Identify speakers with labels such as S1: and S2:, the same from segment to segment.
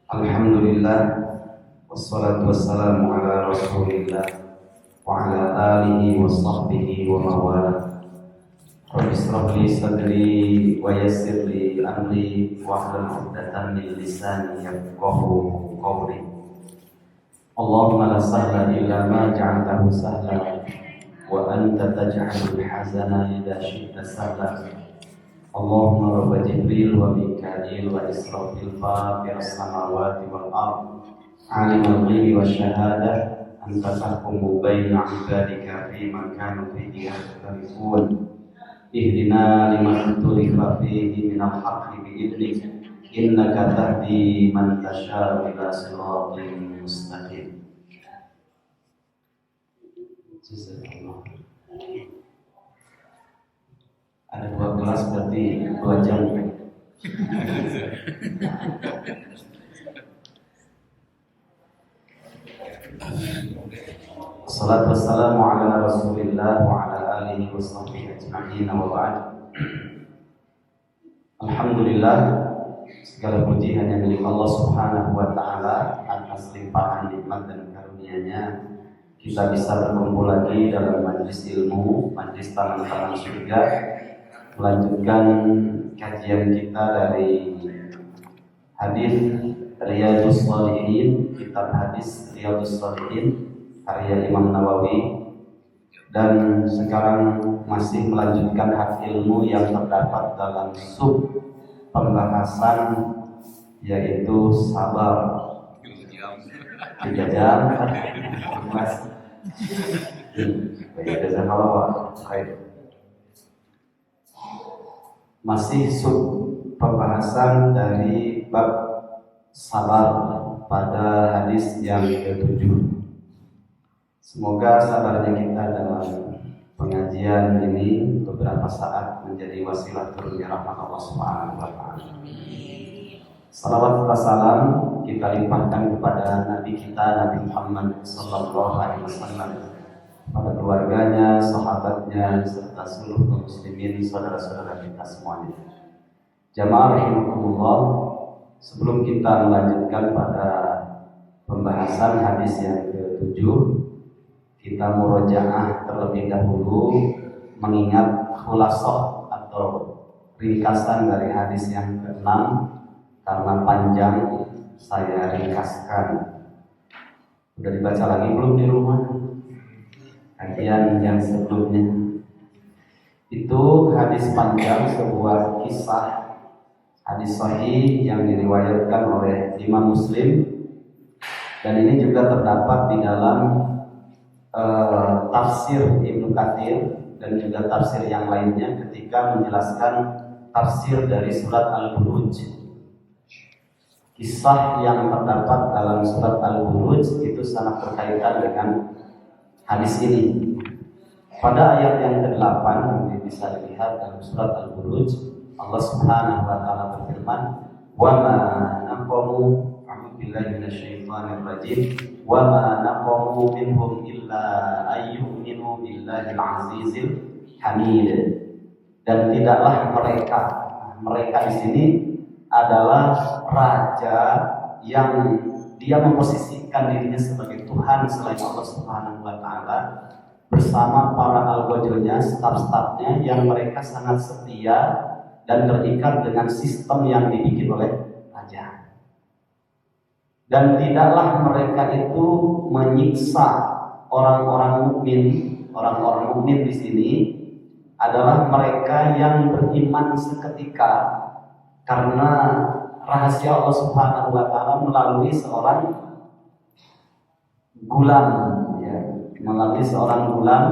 S1: Alhamdulillah, wassalatu wassalamu ala rasulillah wa ala alihi wa sahbihi wa mawala. Rabbi israh li sadri wa yassir li amri wahlul 'uqdatam min lisani yafqahu qawli. Allahumma la sahla illa ma ja'altahu sahla wa anta taj'alul hazana idza syi'ta sahla. Allahumma rabba Jibril wa Mikail wa Israfil fatir as-samawati wal ard alimul ghaibi wasyahadah anta tahkumu baina ibadika fima kanu fihi yakhtalifun ihdina liman ikhtalafa fihi minal haqqi bi'idnik innaka tahdi man tasha'u ila siratin mustaqim. Ada 2 kelas berarti 2 jam. Assalatu wassalamu ala rasulillah wa ala alihi wa sahbihi ajma'in wa ba'd. Alhamdulillah, segala puji hanya milik Allah subhanahu wa ta'ala. Atas limpahan nikmat dan karunia-Nya kita bisa berkumpul lagi dalam majlis ilmu, majlis taman-taman surga, melanjutkan kajian kita dari hadis Riyadhus Shalihin, kitab hadis Riyadhus Shalihin karya Imam Nawawi, dan sekarang masih melanjutkan hak ilmu yang terdapat dalam sub pembahasan yaitu sabar. 3 jam masih sub pembahasan dari bab sabar pada hadis yang ke-7. Semoga sabarnya kita dalam pengajian ini beberapa saat menjadi wasilah turunnya rahmat Allah Subhanahu wa taala. Salawat dan salam kita limpahkan kepada Nabi kita Nabi Muhammad sallallahu alaihi wasallam, pada keluarganya, sahabatnya, serta seluruh muslimin, saudara-saudara kita semuanya. Jamaah rahimakumullah, sebelum kita melanjutkan pada pembahasan hadis yang ke-7, kita murojaah terlebih dahulu mengingat khulasah atau ringkasan dari hadis yang ke-6. Karena panjang, saya ringkaskan. Sudah dibaca lagi belum di rumah? Kajian yang sebelumnya itu hadis panjang, sebuah kisah hadis sahih yang diriwayatkan oleh Imam Muslim, dan ini juga terdapat di dalam tafsir Ibnu Katsir dan juga tafsir yang lainnya ketika menjelaskan tafsir dari surat Al-Buruj. Kisah yang terdapat dalam surat Al-Buruj itu sangat berkaitan dengan hadis ini. Pada ayat yang ke-8 nanti bisa dilihat dalam surat Al-Buruj, Allah Subhanahu wa taala berfirman, "Wa ma naqamu a'udzubillahi minasyaitonir rajim, wa ma naqamu minhum illa ayyuminu billahil azizil hamid." Dan tidaklah mereka di sini adalah raja yang dia memposisikan dirinya sebagai Tuhan selain Allah Subhanahu wa taala, bersama para alwajilnya, staf-stafnya yang mereka sangat setia dan terikat dengan sistem yang dibikin oleh raja. Dan tidaklah mereka itu menyiksa orang-orang mukmin. Orang-orang mukmin di sini adalah mereka yang beriman seketika karena rahasia Allah Subhanahu wa taala melalui seorang gulam, melalui seorang gulam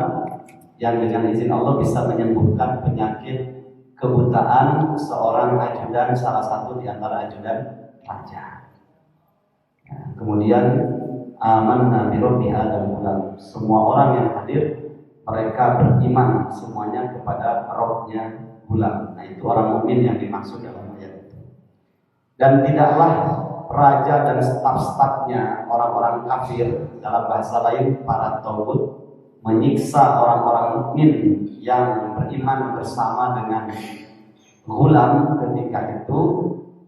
S1: yang dengan izin Allah bisa menyembuhkan penyakit kebutaan seorang ajudan, salah satu di antara ajudan raja. Kemudian amanna bi rabbi hadzal gulam. Semua orang yang hadir mereka beriman semuanya kepada Rabb-nya gulam. Nah, itu orang mukmin yang dimaksud dalam ayat itu. Dan tidaklah raja dan staf-stafnya orang-orang kafir, dalam bahasa lain para tagut, menyiksa orang-orang mukmin yang beriman bersama dengan gulam ketika itu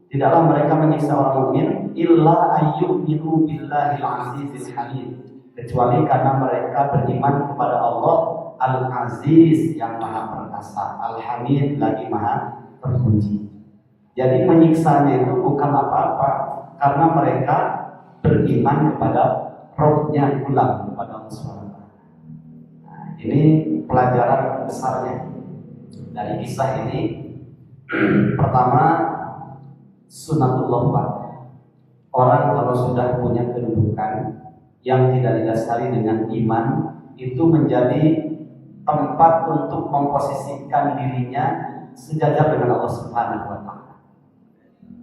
S1: tidaklah mereka menyiksa orang mukmin illa ayyuminu billahil azizil hamid, kecuali karena mereka beriman kepada Allah Al-Aziz yang maha perkasa, Al-Hamid lagi maha terpuji. Jadi menyiksanya itu bukan apa-apa, karena mereka beriman kepada Rabb-nya pulang kepada Allah SWT. Nah, ini pelajaran besarnya dari kisah ini. Pertama, sunatullah Pak. Orang kalau sudah punya kedudukan yang tidak didasari dengan iman, itu menjadi tempat untuk memposisikan dirinya sejajar dengan Allah Subhanahu wa taala.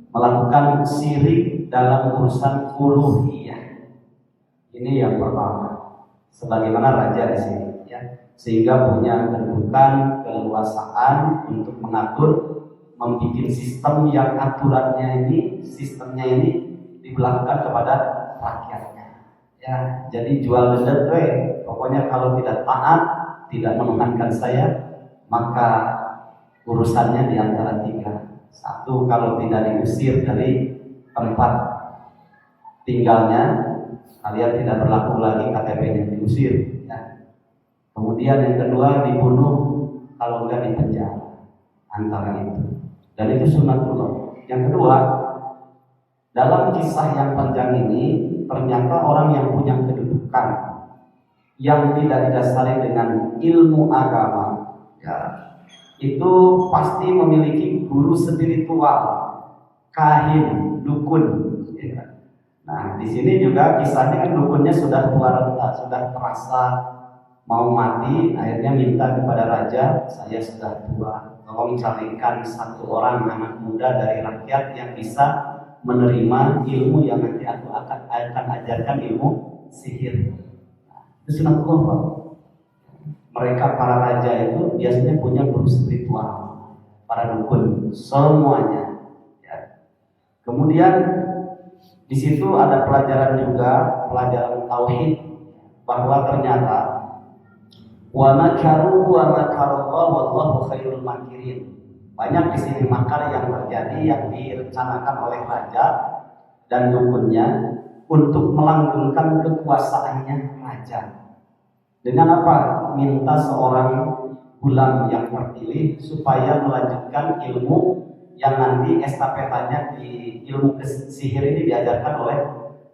S1: Melakukan syirik dalam urusan uluhiyah. Ini yang pertama. Sebagaimana raja di sini ya, sehingga punya kedudukan, keleluasaan untuk mengatur, membuat sistem yang aturannya ini, sistemnya ini diberlakukan kepada rakyatnya. Ya, jadi jual beli, pokoknya kalau tidak taat, tidak menuhankan saya, maka urusannya di antara tiga. Satu, kalau tidak diusir dari tempat tinggalnya, kalian tidak berlaku lagi KTP-nya, diusir. Ya. Kemudian yang kedua, dibunuh, kalau enggak dipenjara. Antara itu. Dan itu sunatullah. Yang kedua, dalam kisah yang panjang ini, ternyata orang yang punya kedudukan yang tidak didasari dengan ilmu agama, ya, itu pasti memiliki guru spiritual, kahin, dukun. Ya. Nah, di sini juga kisahnya kan dukunnya sudah tua renta, sudah terasa mau mati, akhirnya minta kepada raja, saya sudah tua, tolong carikan satu orang anak muda dari rakyat yang bisa menerima ilmu yang nanti aku akan ajarkan, ilmu sihir. Itu sunatullah Pak. Mereka para raja itu biasanya punya guru spiritual, para dukun, semuanya. Ya. Kemudian di situ ada pelajaran juga, pelajaran tauhid, bahwa ternyata wa makaru wa makarallahu wallahu khairul makirin. Banyak di sini makar yang terjadi yang direncanakan oleh raja dan dukunnya untuk melanggengkan kekuasaannya raja. Dengan apa? Minta seorang gulam yang terpilih supaya melanjutkan ilmu yang nanti estafetanya di ilmu sihir ini diajarkan oleh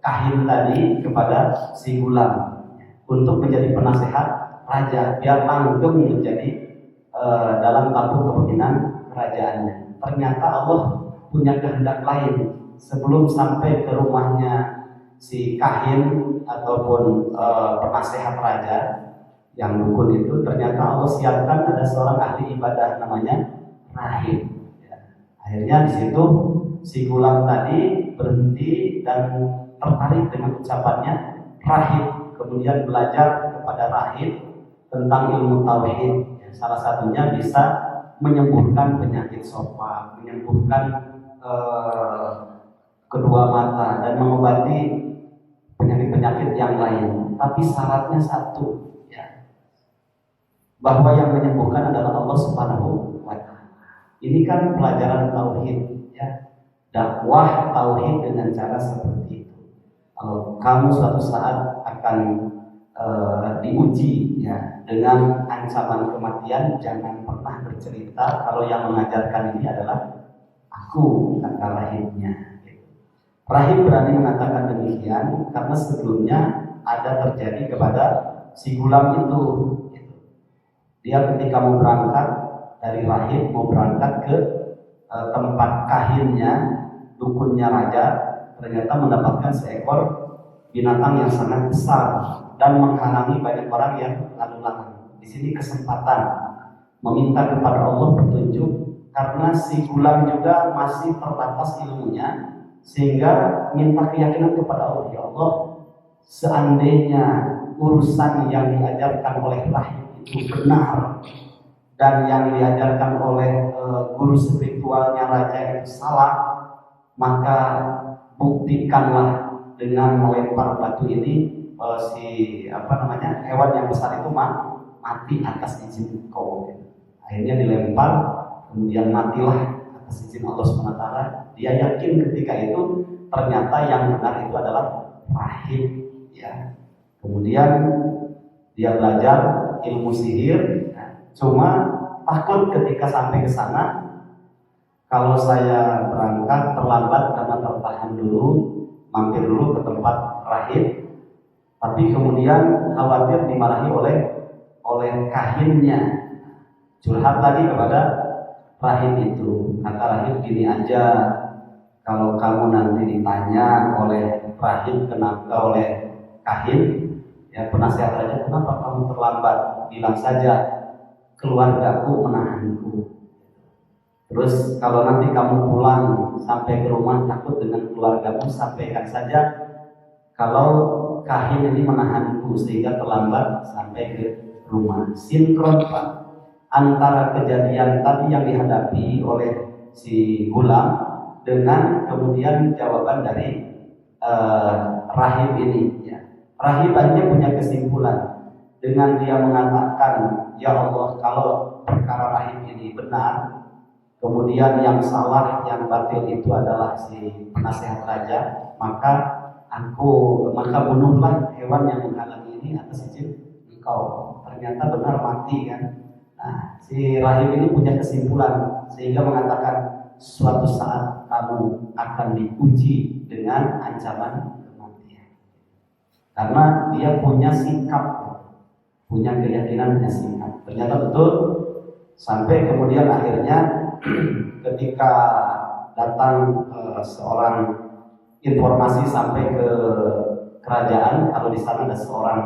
S1: kahin tadi kepada si gulam untuk menjadi penasehat raja biar langgeng menjadi dalam tampuk kepemimpinan kerajaannya. Ternyata Allah punya kehendak lain. Sebelum sampai ke rumahnya si kahin ataupun penasehat raja yang dukun itu, ternyata Allah siapkan ada seorang ahli ibadah namanya rahib. Ya. Akhirnya di situ si gulam tadi berhenti dan tertarik dengan ucapannya rahib. Kemudian belajar kepada rahib tentang ilmu tauhid. Ya, salah satunya bisa menyembuhkan penyakit sopak, menyembuhkan kedua mata dan mengobati penyakit-penyakit yang lain. Tapi syaratnya satu, bahwa yang menyembuhkan adalah Allah Subhanahu wa taala. Ini kan pelajaran tauhid, ya. Dakwah tauhid dengan cara seperti itu. Kalau kamu suatu saat akan diuji, ya, dengan ancaman kematian, jangan pernah bercerita kalau yang mengajarkan ini adalah aku, kata rahibnya. Rahib berani mengatakan demikian karena sebelumnya ada terjadi kepada si gulam itu. Dia ketika mau berangkat dari rahib, mau berangkat ke tempat kahinnya, dukunnya raja, ternyata mendapatkan seekor binatang yang sangat besar dan menghalangi banyak orang yang lalu lalang. Di sini kesempatan meminta kepada Allah petunjuk, karena si gulam juga masih terbatas ilmunya, sehingga minta keyakinan kepada Allah. Ya Allah, seandainya urusan yang diajarkan oleh rahib itu benar dan yang diajarkan oleh guru spiritualnya raja itu salah, maka buktikanlah dengan melempar batu ini hewan yang besar itu mati atas izin kau. Akhirnya dilempar, kemudian matilah atas izin Allah SWT. Dia yakin ketika itu ternyata yang benar itu adalah rahib, ya. Kemudian dia belajar ilmu sihir, cuma takut ketika sampai ke sana, kalau saya berangkat terlambat karena tertahan dulu, mampir dulu ke tempat rahib, tapi kemudian khawatir dimarahi oleh kahinnya. Curhat lagi kepada rahib itu, kata rahib gini aja, kalau kamu nanti ditanya oleh rahib kenapa, oleh kahin, ya penasehat raja, kenapa kamu terlambat, bilang saja keluargaku menahanku. Terus kalau nanti kamu pulang sampai ke rumah takut dengan keluargamu, sampaikan saja kalau kahin ini menahanku sehingga terlambat sampai ke rumah. Sinkron Pak, antara kejadian tadi yang dihadapi oleh si Gulam dengan kemudian jawaban dari rahib ini, ya. Rahib akhirnya punya kesimpulan dengan dia mengatakan, ya Allah, kalau perkara rahib ini benar, kemudian yang salah, yang batil itu adalah si penasehat raja, maka bunuhlah hewan yang menghalangi ini atas izin engkau. Ternyata benar mati kan. Nah, si rahib ini punya kesimpulan sehingga mengatakan suatu saat kamu akan diuji dengan ancaman kematian. Karena dia punya sikap, punya keyakinan, punya sikap. Ternyata betul, sampai kemudian akhirnya ketika datang seorang informasi sampai ke kerajaan kalau di sana ada seorang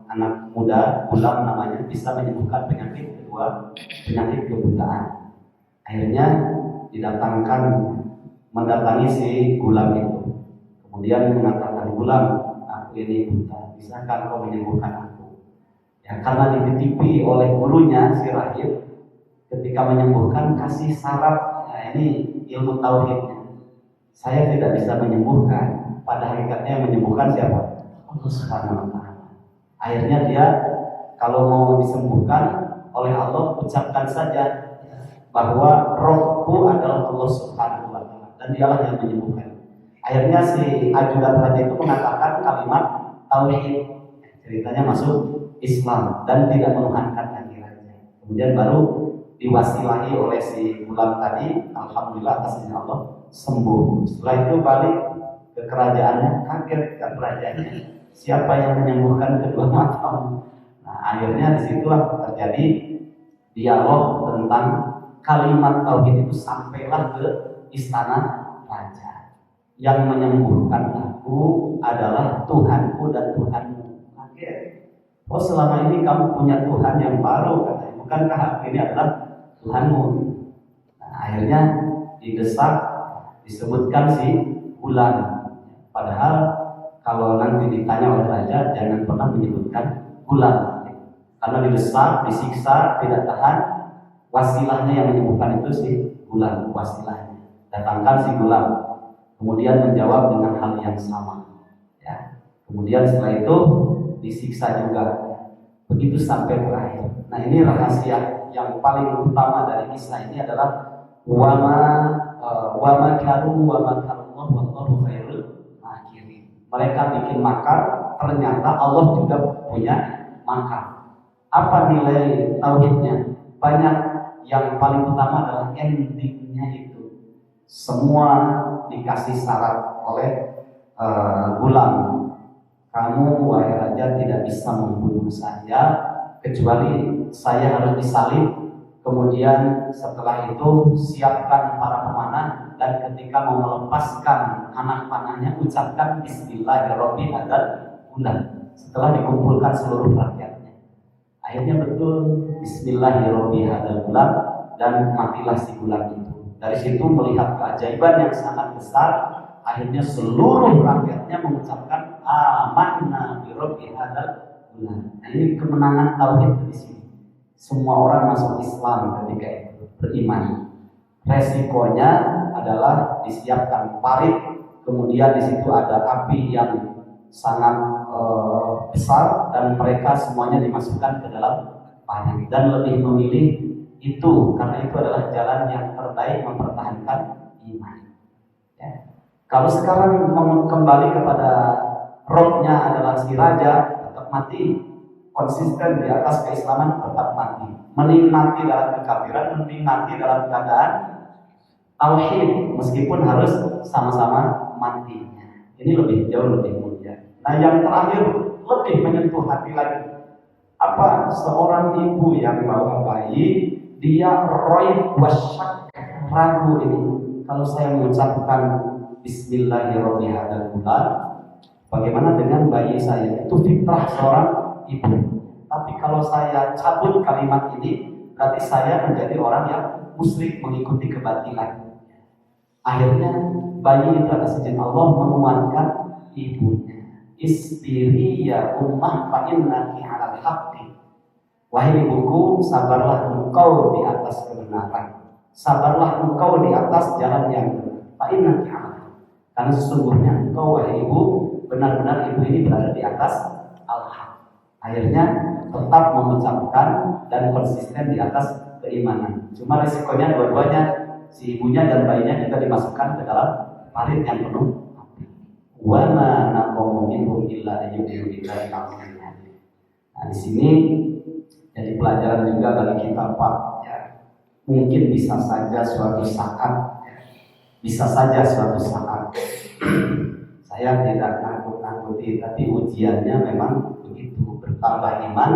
S1: anak muda, Gulam namanya, bisa menyembuhkan penyakit kedua, penyakit kebutaan. Akhirnya mendatangi si Gulam itu. Kemudian mengatakan, Gulam, aku ini buta, bisakah kau menyembuhkan aku? Ya, karena dititipi oleh gurunya si rahib, ketika menyembuhkan kasih syarat, ya, ini ilmu tauhidnya. Saya tidak bisa menyembuhkan, pada hakikatnya yang menyembuhkan siapa? Allah Subhanahu wa Ta'ala. Akhirnya dia kalau mau disembuhkan oleh Allah, ucapkan saja bahwa Rohku adalah Allah Subhanahu wa Ta'ala dan dialah yang menyembuhkan. Akhirnya si ajudan raja itu mengatakan kalimat tauhid, ceritanya masuk Islam dan tidak menuhankan lagi raja. Kemudian baru diwasilahi oleh si Gulam tadi, alhamdulillah atas izin Allah sembuh. Setelah itu balik ke kerajaannya, kaget kan rajanya, siapa yang menyembuhkan kedua matamu? Nah, akhirnya disitulah terjadi dialog tentang kalimat tauhid itu sampailah ke istana raja. Yang menyembuhkan aku adalah Tuhanku dan Tuhanmu. Kaget. Oh, selama ini kamu punya Tuhan yang baru, katanya. Bukankah aku ini adalah Tuhanmu? Nah, akhirnya didesak, disebutkan si Gulam. Padahal kalau nanti ditanya oleh raja, jangan pernah menyebutkan Gulam, karena didesak, disiksa, tidak tahan. Wasilahnya yang menyembuhkan itu si Gulam, wasilahnya. Datangkan si Gulam, kemudian menjawab dengan hal yang sama. Ya. Kemudian setelah itu disiksa juga. Begitu sampai berakhir. Nah, ini rahasia yang paling utama dari kisah ini adalah wa makaru wa makarullah wallahu khairul makirin. Mereka bikin makar, ternyata Allah juga punya makar. Apa nilai tauhidnya? Banyak, yang paling utama adalah endingnya itu. Semua dikasih syarat oleh Gulam. Kamu wahai raja tidak bisa membunuh saya kecuali saya harus disalib. Kemudian setelah itu siapkan para pemanah, dan ketika mau melepaskan anak panahnya ucapkan Bismillahirrahmanirrahim. Setelah dikumpulkan seluruh rakyatnya, akhirnya betul Bismillahirrahmanirrahim, dan matilah si Gulam itu. Dari situ melihat keajaiban yang sangat besar, akhirnya seluruh rakyatnya mengucapkan amanna bi rabbi hadzal gulam. Nah, ini kemenangan tauhid di sini. Semua orang masuk Islam ketika itu, beriman. Resikonya adalah disiapkan parit, kemudian di situ ada api yang sangat besar, dan mereka semuanya dimasukkan ke dalam parit, dan lebih memilih itu karena itu adalah jalan yang terbaik mempertahankan iman. Ya. Kalau sekarang kembali kepada rohnya adalah si raja, tetap mati. Konsisten di atas keislaman, tetap mati. Mending mati dalam kekafiran, mending mati dalam keadaan tauhid, meskipun harus sama-sama matinya. Ini lebih jauh lebih mulia. Nah, yang terakhir lebih menyentuh hati lagi. Apa? Seorang ibu yang bawa bayi, dia roib wasyak, ragu ini. Kalau saya mengucapkan Bismillahirrahmanirrahim, bagaimana dengan bayi saya? Itu fitrah seorang ibu. Tapi kalau saya cabut kalimat ini, berarti saya menjadi orang yang musyrik, mengikuti kebatilan. Akhirnya bayi itu atas izin Allah menguatkan ibunya. Isbiri ya ummah fa innaki 'alal haqqi. Wahai ibuku, sabarlah engkau di atas kebenaran. Sabarlah engkau di atas jalan yang benar. Fa innaki 'alal haqqi. Karena sesungguhnya engkau wahai ibu, benar-benar ibu ini berada di atas al-haq. Akhirnya tetap mengucapkan dan konsisten di atas keimanan. Cuma resikonya dua-duanya, si ibunya dan bayinya juga dimasukkan ke dalam parit yang penuh api. Wa ma naqamu minhum illa ayyu'minu billahi al-'azim. Nah, di sini jadi pelajaran juga bagi kita, Pak. Ya, mungkin bisa saja suatu saat, saya tidak nakut-nakuti, tapi ujiannya memang begitu. Bertambah iman,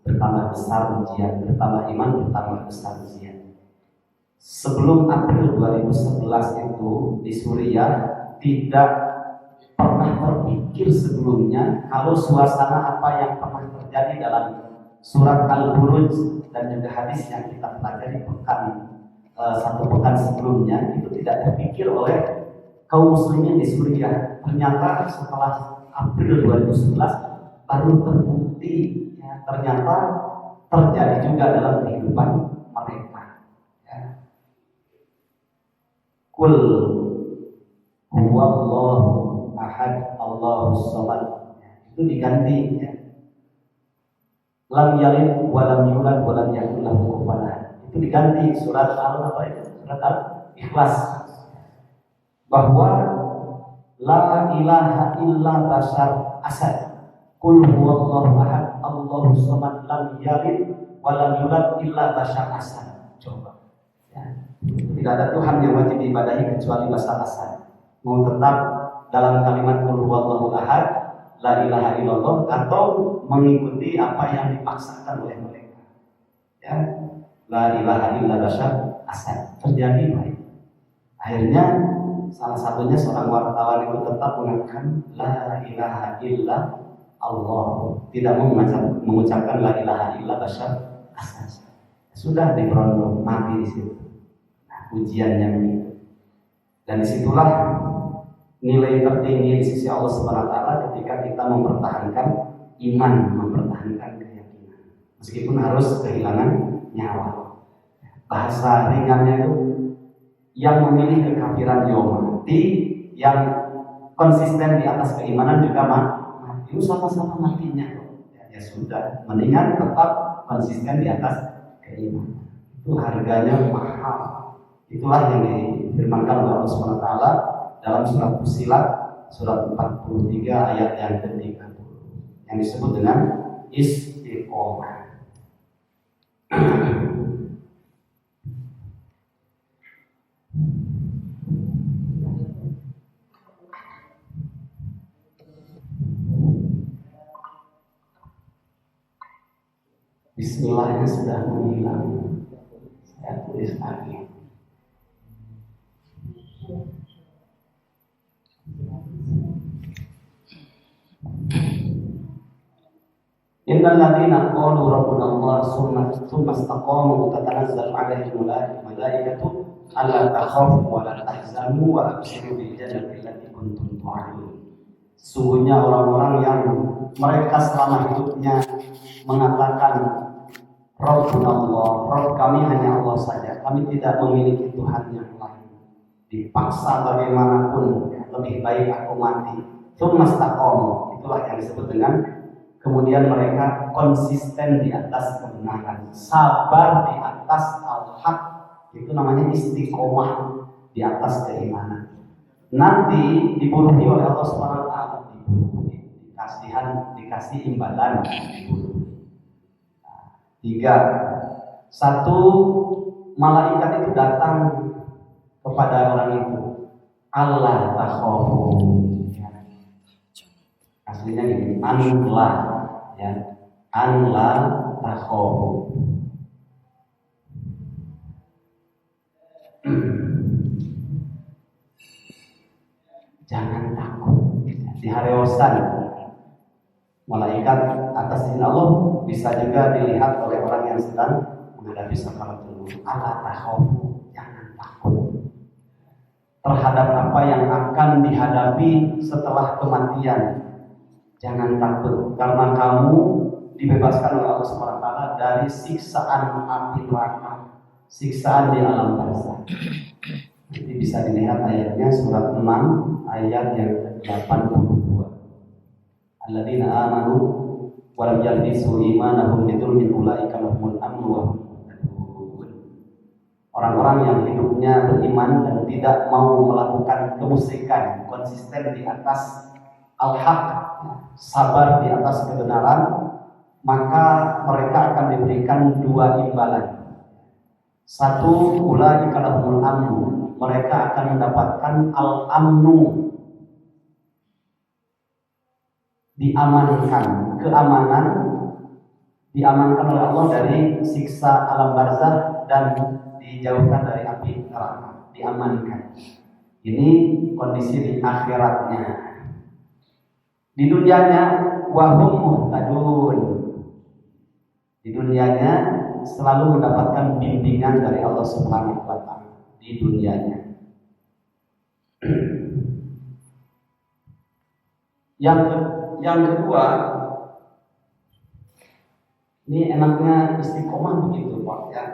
S1: bertambah besar ujian. Bertambah iman, bertambah besar ujian. Sebelum April 2011 itu di Suriah, tidak pernah terpikir sebelumnya kalau suasana apa yang pernah terjadi dalam surat Al-Buruj dan juga hadis yang kita pelajari satu pekan sebelumnya, itu tidak terpikir oleh kaum muslimin di Suriah. Ternyata setelah April 2011 baru terbukti, ya, ternyata terjadi juga dalam kehidupan mereka. Ya. Kul huwallahu ahad Allahus samad. Itu diganti, ya. Lam yalid wa lam yulad wa lam yakul lahu kufuwan ahad. Itu diganti surat Al-Ikhlas, bahwa la ilaha illa bashar asad. Qul huwallahu ahad Allahus samad lam yalid wa lam yulad illa bashar asad. Coba. Ya. Tidak ada Tuhan yang wajib diibadahi kecuali bashar asad. Mau tetap dalam kalimat qul huwallahu ahad, la ilaha illallah, atau mengikuti apa yang dipaksakan oleh mereka. Ya. La ilaha illa bashar asad. Terjadi baik. Akhirnya salah satunya seorang wartawan itu tetap mengatakan la ilaha illa Allah, tidak mengucapkan la ilaha illa bashar asad. Sudah diberondong, mati di situ. Nah, ujiannya begitu. Dan disitulah nilai tertinggi di sisi Allah Subhanahu wa Ta'ala ketika kita mempertahankan iman, mempertahankan keyakinan, meskipun harus kehilangan nyawa. Bahasa ringannya itu, yang memilih kekafiran ya mati, yang konsisten di atas keimanan juga mati. Itu sama-sama matinya. Ya sudah, mendingan tetap konsisten di atas keimanan. Itu harganya mahal. Itulah yang difirmankan oleh Allah Subhanahu wa Ta'ala dalam surat Fussilat surat 43 ayat yang ke-30 yang disebut dengan istiqomah. Bismillahnya sudah menghilang. Saya tulis lagi. Innal ladzina qalu rabbuna Allah tsumma istaqamu tatanazzalu 'alaihim malaikatu alla takhafu wa la tahzanu wa abshiru bil jannati allati kuntum tu'adun. Sesungguhnya orang-orang yang mereka selama hidupnya mengatakan Rabbuna Allah, Rabb kami hanya Allah saja, kami tidak memiliki Tuhan yang lain. Dipaksa bagaimanapun, lebih baik aku mati. Tsumma istaqamu, itulah yang disebut dengan kemudian mereka konsisten di atas kebenaran, sabar di atas al-haq, itu namanya istiqomah di atas keimanan. nanti diburuhi oleh Allah Subhanahu wa taala, dikasih imbalan, diburuhi. Tiga, satu, malaikat itu datang kepada orang itu, Allah takhafu. Aslinya ini anla, ya, anla takhafu. Jangan takut. Di hareosan malaikat atas izin Allah bisa juga dilihat oleh orang yang sedang menghadapi sakaratul maut. Allah takhafu, jangan takut terhadap apa yang akan dihadapi setelah kematian. Jangan takut karena kamu dibebaskan oleh Allah Subhanahu wa taala dari siksaan api neraka, siksaan di alam barzakh. Nanti bisa dilihat ayatnya surat 6 ayat yang ke-82. Alladzina amanu wa lam yalbisu imanahum bidzulmin ulaika lahumul amnu wa hum muhtadun. Orang-orang yang hidupnya beriman dan tidak mau melakukan kemusyrikan, konsisten di atas al-haq, sabar di atas kebenaran, maka mereka akan diberikan dua imbalan. Satu, ulaika lahumul amnu, mereka akan mendapatkan al-amnu, diamankan, keamanan, diamankan oleh Allah dari siksa alam barzakh dan dijauhkan dari api neraka, diamankan. Ini kondisi di akhiratnya. Di dunianya wahum muhtadun, di dunianya selalu mendapatkan bimbingan dari Allah Subhanahu wa taala di dunianya. Yang kedua, ini enaknya istiqomah begitu Pak ya,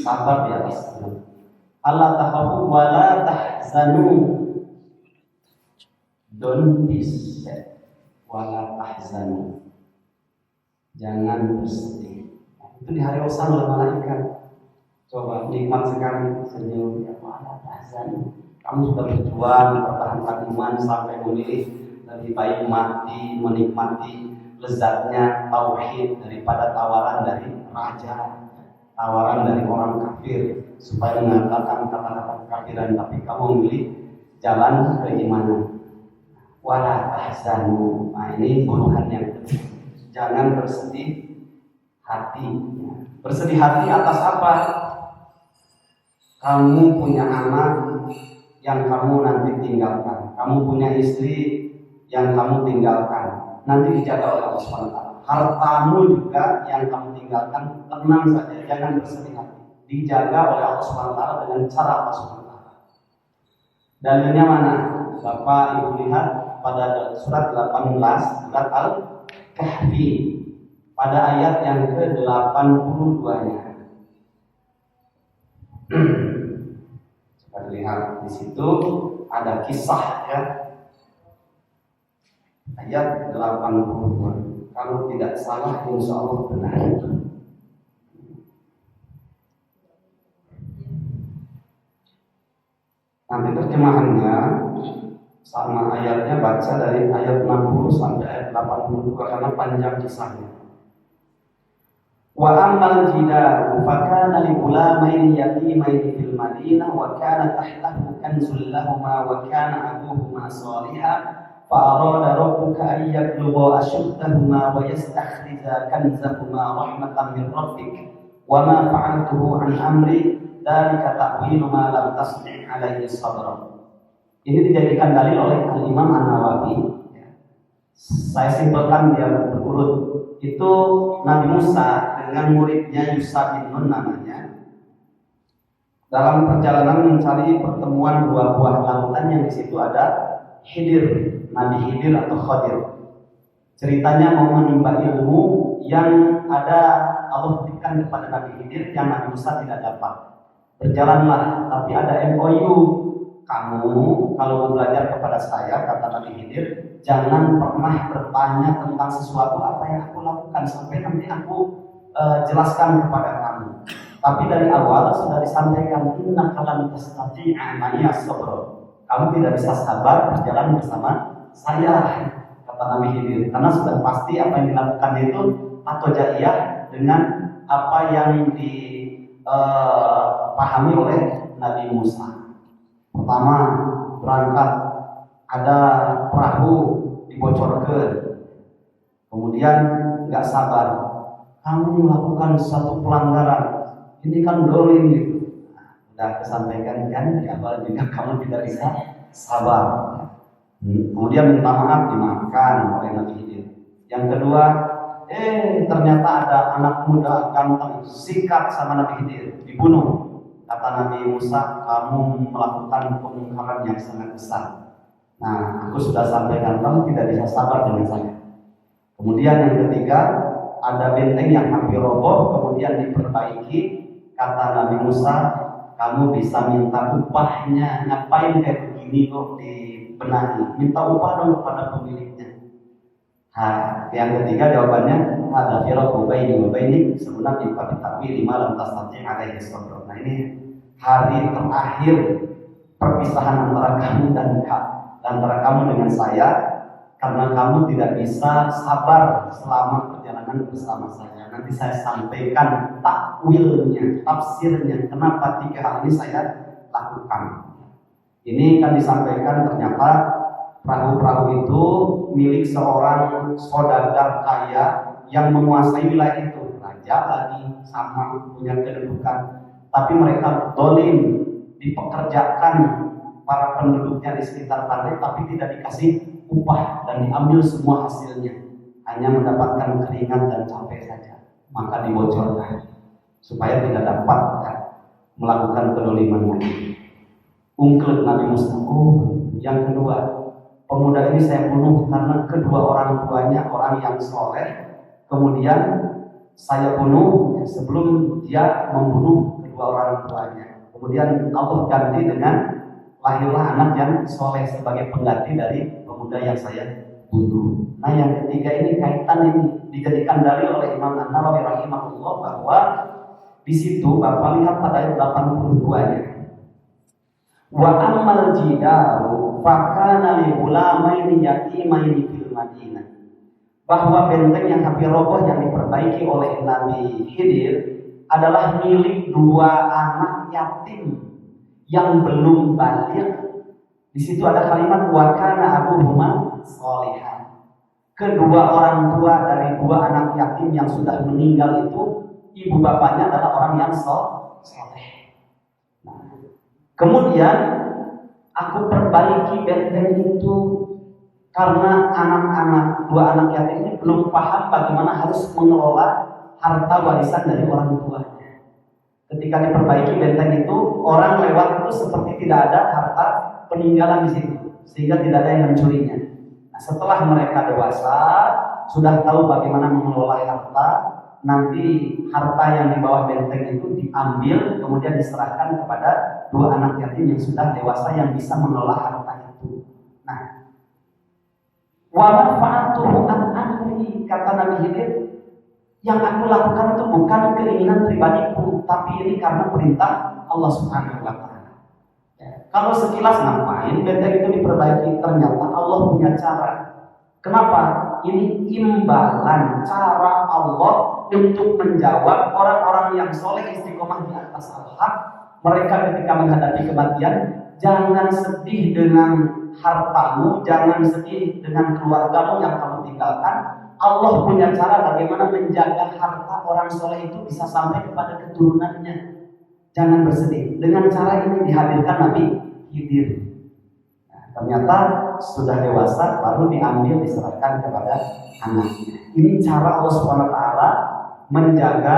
S1: sabar di atas itu. Allah takhafu wa la tahzanu, don't be sad, wa la tahzanu, jangan bersedih. Itu diharuskan oleh malaikat. Coba nikmat sekali senyum ya wa la tahzanu. Kamu sudah berjuang mempertahankan iman sampai memilih lebih baik mati menikmati lezatnya tauhid daripada tawaran dari raja, tawaran dari orang kafir supaya mengatakan kata-kata kekafiran, tapi kamu memilih jalan keimanan. Wala tahzanu. Nah, ini buruhan yang kedua. Jangan bersedih hati. Bersedih hati atas apa? Kamu punya anak yang kamu nanti tinggalkan, kamu punya istri yang kamu tinggalkan, nanti dijaga oleh Allah SWT. Hartamu juga yang kamu tinggalkan, tenang saja, jangan bersedih hati, dijaga oleh Allah SWT dengan cara Allah SWT. Dalilnya mana? Bapak Ibu lihat pada surat 18, surat Al-Kahfi, pada ayat yang ke-82-nya. Coba lihat di situ ada kisah ya. Ayat 82. Kalau tidak salah insya Allah benar. Nanti terjemahannya sama ayatnya baca dari ayat 60 sampai ayat 82 karena panjang kisahnya. Wa ammal jidaru fakana li gulamaini yatimaini fil madinah wa kana tahtahu kanzul lahumā wa kana abūhumā ṣāliḥan فأراد ربك أن يبلغا أشدهما ويستخرجا كنزهما رحمة من ربك وما فعلته عن أمري ذلك تأويل ما لم تستطع عليه صبرا. Ini dijadikan dalil oleh Al-Imam An-Nawawi. Saya simpelkan dia berurut. Itu Nabi Musa dengan muridnya Yusha bin Nun namanya, dalam perjalanan mencari pertemuan dua buah lautan yang di situ ada Khidir, Nabi Khidir atau Khadir. Ceritanya mau menimba ilmu yang ada Allah berikan kepada Nabi Khidir yang Nabi Musa tidak dapat. Berjalanlah, tapi ada MOU. Kamu kalau belajar kepada saya, kata Nabi Khidir, jangan pernah bertanya tentang sesuatu apa yang aku lakukan sampai nanti aku jelaskan kepada kamu. Tapi dari awal sudah disampaikan, innaka lan tastati'a ma'iya sabra. kamu tidak bisa sabar berjalan bersama saya, kata Nabi Khidir, karena sudah pasti apa yang dilakukan itu atau jaiyah dengan apa yang dipahami oleh Nabi Musa. Pertama, berangkat, ada perahu dibocorkan, kemudian nggak sabar, kamu melakukan satu pelanggaran, ini kan dolim gitu. Sudah kesampaikan kan di awal juga kamu tidak bisa sabar. Kemudian minta maaf, dimaafkan oleh Nabi Khidir. Yang kedua, ternyata ada anak muda ganteng sikat sama Nabi Khidir, dibunuh. Kata Nabi Musa, kamu melakukan kemungkaran yang sangat besar. Nah, aku sudah sampaikan, kamu tidak bisa sabar dengan saya. Kemudian yang ketiga, ada benteng yang hampir roboh, kemudian diperbaiki. Kata Nabi Musa, kamu bisa minta upahnya, ngapain kayak begini kok dibenahi, minta upah dong kepada pemiliknya. Yang ketiga jawabannya ada firaqu baini wa bainik sunnah bi ta'wil lima lam tastati' alaihi sabr. Nah, ini hari terakhir perpisahan antara kamu dan antara kamu dengan saya, karena kamu tidak bisa sabar selama perjalanan bersama saya. Nanti saya sampaikan takwilnya, tafsirnya, kenapa 3 hal ini saya lakukan. Ini kan disampaikan ternyata perahu-perahu itu milik seorang saudagar kaya yang menguasai wilayah itu. Raja lagi, sama punya kedudukan, tapi mereka dolim, dipekerjakan para penduduknya di sekitar pantai, tapi tidak dikasih upah dan diambil semua hasilnya, hanya mendapatkan keringat dan capek saja. Maka dibocorkan supaya tidak dapat melakukan kedoliman lagi. Ungkit Nabi Musa, yang kedua, pemuda ini saya bunuh karena kedua orang tuanya orang yang soleh. Kemudian saya bunuh sebelum dia membunuh kedua orang tuanya. Kemudian Allah ganti dengan lahirlah anak yang soleh sebagai pengganti dari pemuda yang saya bunuh. Nah, yang ketiga ini kaitan ini dijadikan dalil oleh Imam An-Nawawi rahimahullah bahwa di situ Bapak lihat pada ayat 82-nya. Wa ammal jidaru fakana li ulamaini yatimaini fil Madinah. Bahwa benteng yang hampir roboh yang diperbaiki oleh Nabi Khidir adalah milik 2 anak yatim yang belum balik. Di situ ada kalimat wa kana abuhuma sholihan. Kedua orang tua dari 2 anak yatim yang sudah meninggal itu, ibu bapaknya adalah orang yang soleh. Kemudian aku perbaiki benteng itu karena anak-anak 2 anak yatim ini belum paham bagaimana harus mengelola harta warisan dari orang tuanya. Ketika diperbaiki benteng itu, orang lewat itu seperti tidak ada harta peninggalan di situ, sehingga tidak ada yang mencurinya. Nah, setelah mereka dewasa, sudah tahu bagaimana mengelola harta, nanti harta yang di bawah benteng itu diambil, kemudian diserahkan kepada 2 anak yatim yang sudah dewasa yang bisa mengelola harta itu. Nah, wa manfaatuhu an amri, kata Nabi Khidir, yang aku lakukan itu bukan keinginan pribadiku, tapi ini karena perintah Allah Subhanahu wa Ta'ala. Kalau sekilas ngapain benteng itu diperbaiki, ternyata Allah punya cara. Kenapa? Ini imbalan cara Allah untuk menjawab orang-orang yang soleh istiqomah di atas al-haq. Mereka ketika menghadapi kematian, jangan sedih dengan hartamu, jangan sedih dengan keluargamu yang kamu tinggalkan. Allah punya cara bagaimana menjaga harta orang soleh itu bisa sampai kepada keturunannya. Jangan bersedih. Dengan cara ini dihadirkan Nabi Khidir. Nah, ternyata sudah dewasa baru diambil diserahkan kepada anaknya. Ini cara Allah Subhanahu wa Ta'ala menjaga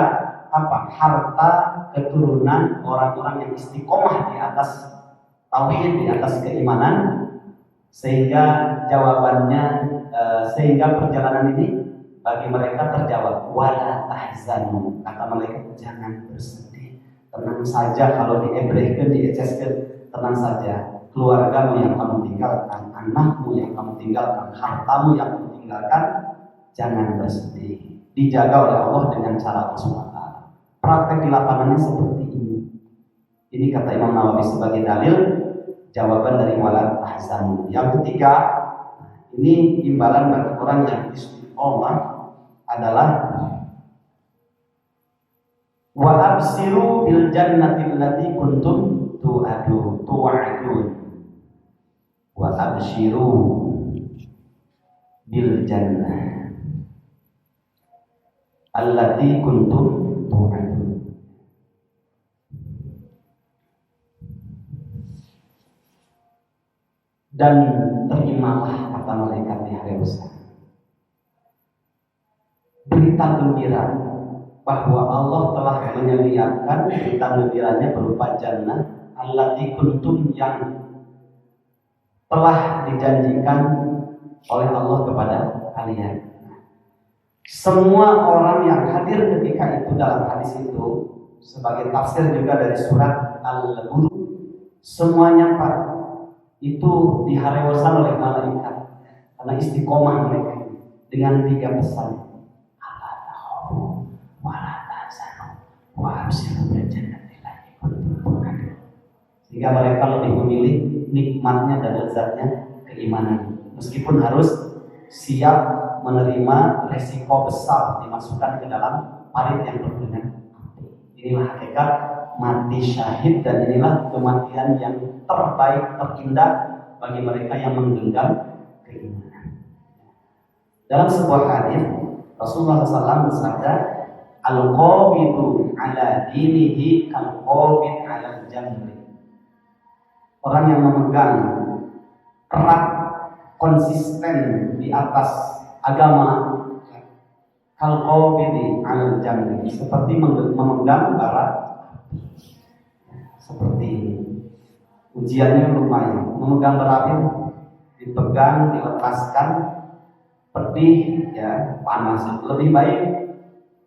S1: harta keturunan orang-orang yang istiqomah di atas tauhid, di atas keimanan, sehingga jawabannya sehingga perjalanan ini bagi mereka terjawab, wala tahzanu, kata malaikat, jangan bersedih, tenang saja. Kalau diebrehkan, dieceskan, tenang saja, keluargamu yang kamu tinggalkan, anakmu yang kamu tinggalkan, hartamu yang kamu tinggalkan, jangan bersedih, dijaga oleh Allah dengan cara Allah SWT. Praktek di lapangannya seperti ini. Ini kata Imam Nawawi sebagai dalil, jawaban dari wala tahzanu. Yang ketiga, ini imbalan bagi orang yang istiqomah adalah wa absiru bil jannati allati kuntum tu'adun. Wa absiru bil jannah allati kuntum tu'adun. Dan terimalah kata malaikat di hari besar berita gembira bahwa Allah telah menyediakan berita gembiranya berupa jannah allati kuntum yang telah dijanjikan oleh Allah kepada kalian. Semua orang yang hadir ketika itu dalam hadis itu sebagai tafsir juga dari surat Al-Buruj, semuanya Pak itu diharewasan oleh malaikat karena istiqomah mereka dengan 3 pesan. Allah tahu wala tahzanu wa abshiru bil jannati allati kuntum tu'adun. Sehingga mereka lebih memilih nikmatnya dan lezatnya keimanan, meskipun harus siap menerima resiko besar dimasukkan ke dalam parit yang penuh dengan api. Inilah hakikat mati syahid, dan inilah kematian yang terbaik, terindah bagi mereka yang menggenggam keimanan. Dalam sebuah hadis Rasulullah SAW bersabda, al-qabidu ala dinihi kal-qabid ala jamri. Orang yang memegang erat, konsisten di atas agama, kal-qabidi ala jamri, seperti memegang bara. Seperti ini. Ujiannya lumayan. Memegang bara api, dipegang, dilepaskan, pedih, ya, panas. Lebih baik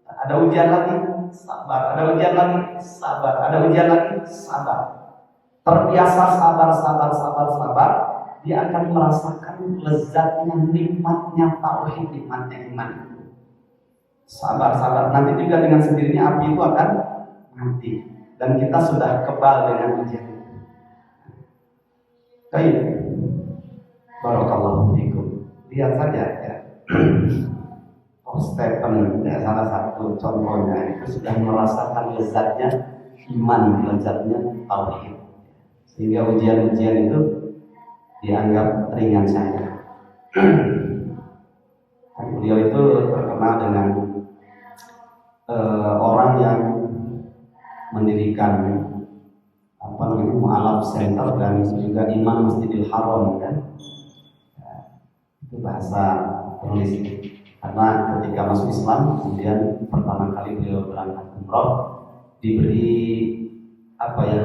S1: ada ujian lagi, sabar. Ada ujian lagi, sabar. Ada ujian lagi, sabar. Terbiasa sabar, dia akan merasakan lezatnya, nikmatnya tauhid, nikmatnya iman. Sabar. Nanti juga dengan sendirinya api itu akan mati. Dan kita sudah kebal dengan ujian itu. Baik, barakallahu fikum. Lihat saja ya. Stephen ya, salah satu contohnya itu sudah merasakan lezatnya iman, lezatnya tauhid. Sehingga ujian-ujian itu dianggap ringan saja. Beliau itu terkenal dengan orang yang mendirikan mu'alaf center dan juga imam Masjidil Haram, kan? Itu bahasa tulis. Karena ketika masuk Islam, kemudian pertama kali beliau berangkat umroh, diberi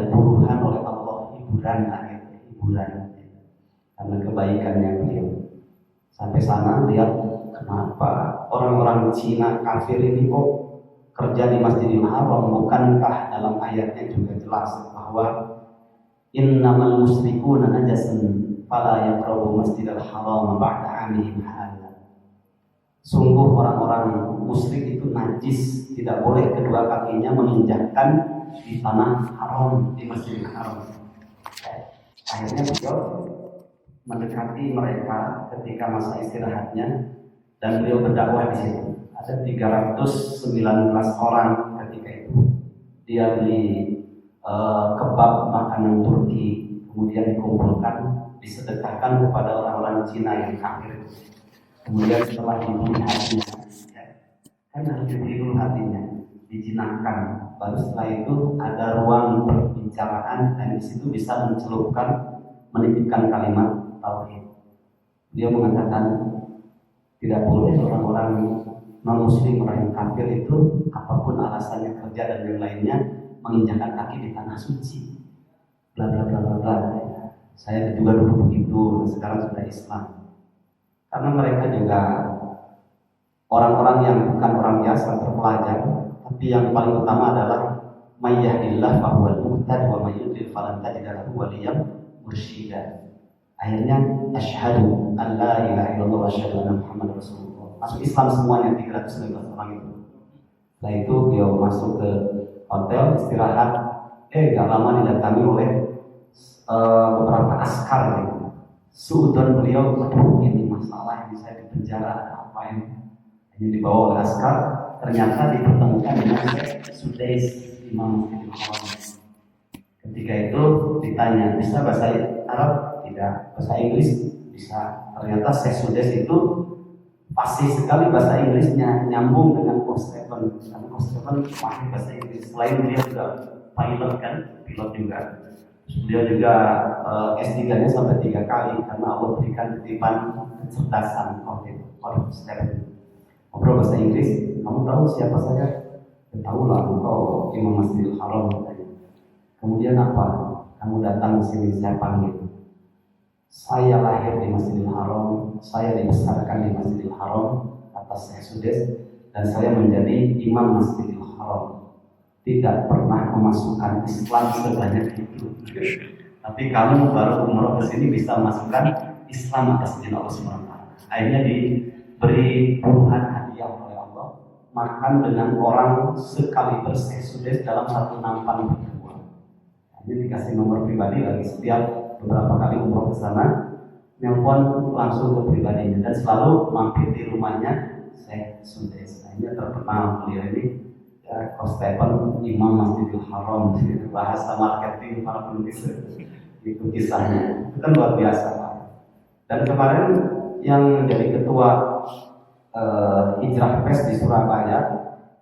S1: buruhan oleh Allah, hiburan karena kebaikannya beliau. Sampai sana lihat kenapa orang-orang Cina kafir ini kok kerja di Masjidil Haram. Bukankah dalam ayatnya juga jelas bahwa innamal musyrikuna najasun fala yaqrabu Masjidil Haram ba'da 'amihim hadza. Sungguh orang-orang musyrik itu najis, tidak boleh kedua kakinya menginjakkan di tanah haram, di Masjidil Haram. Akhirnya beliau mendekati mereka ketika masa istirahatnya dan beliau berdakwah di situ. Ada 319 orang ketika itu. Dia beli kebab makanan Turki, kemudian dikumpulkan, disedekahkan kepada orang-orang Cina yang kafir. Kemudian setelah dibeli hatinya, kan harus dibeli dulu hatinya, dijinakkan. Baru setelah itu ada ruang perbincangan dan di situ bisa mencelupkan, menitipkan kalimat tauhid. Dia mengatakan tidak boleh orang-orang non-muslim, orang yang kafir itu apapun alasannya, kerja dan yang lainnya, menginjakkan kaki di tanah suci. Bla bla bla bla bla. Saya juga dulu begitu, sekarang sudah Islam. Karena mereka juga orang-orang yang bukan orang biasa, terpelajar, tapi yang paling utama adalah mayyahdillah fahuwal muhtad wa mayyudlil falan tajid lahu waliyan mursyida. Akhirnya asyhadu an la ilaha illallah wa asyhadu anna muhammadar rasulullah. Masuk Islam semuanya 319 orang itu. Setelah itu beliau masuk ke hotel istirahat. Gak lama didatangi oleh beberapa askar gitu. Suudon beliau, aduh ini masalah ini saya di penjara ada apa ini? Ini dibawa oleh askar, ternyata dipertemukan dengan Sudais Imam Masjidil Haram. Ketika itu ditanya, bisa bahasa Arab? Tidak. Bahasa Inggris? Bisa. Ternyata Syekh Sudais itu fasih sekali bahasa Inggrisnya, nyambung dengan Coach Stephen. Karena Coach Stephen mahir bahasa Inggris. Selain dia juga pilot kan, pilot juga. Beliau juga S3-nya sampai 3 kali karena Allah berikan titipan kecerdasan waktu itu. Ngobrol bahasa Inggris, kamu tahu siapa saya? Tahu lah, engkau Imam Masjidil Haram. Kemudian apa? Kamu datang ke sini, saya panggil. Saya lahir di Masjidil Haram, saya dibesarkan di Masjidil Haram atas Syekh Sudais, dan saya menjadi imam Masjidil Haram. Tidak pernah memasukkan Islam sebanyak itu. Tapi kamu baru umroh ke sini bisa masukkan Islam atas izin Allah SWT. Akhirnya diberi puluhan hadiah oleh Allah, makan dengan orang sekali Syekh Sudais dalam satu nampan berdua. Ini dikasih nomor pribadi lagi setiap beberapa kali umroh ke sana, nelpon langsung ke pribadinya dan selalu mampir di rumahnya Syekh Sudais. Ini terkenal beliau ini. Ya, Coach Stephen Imam Masjidil Haram, bahasa marketing para penulis itu kisahnya, itu kan luar biasa Pak. Dan kemarin yang menjadi ketua Hijrah Pes di Surabaya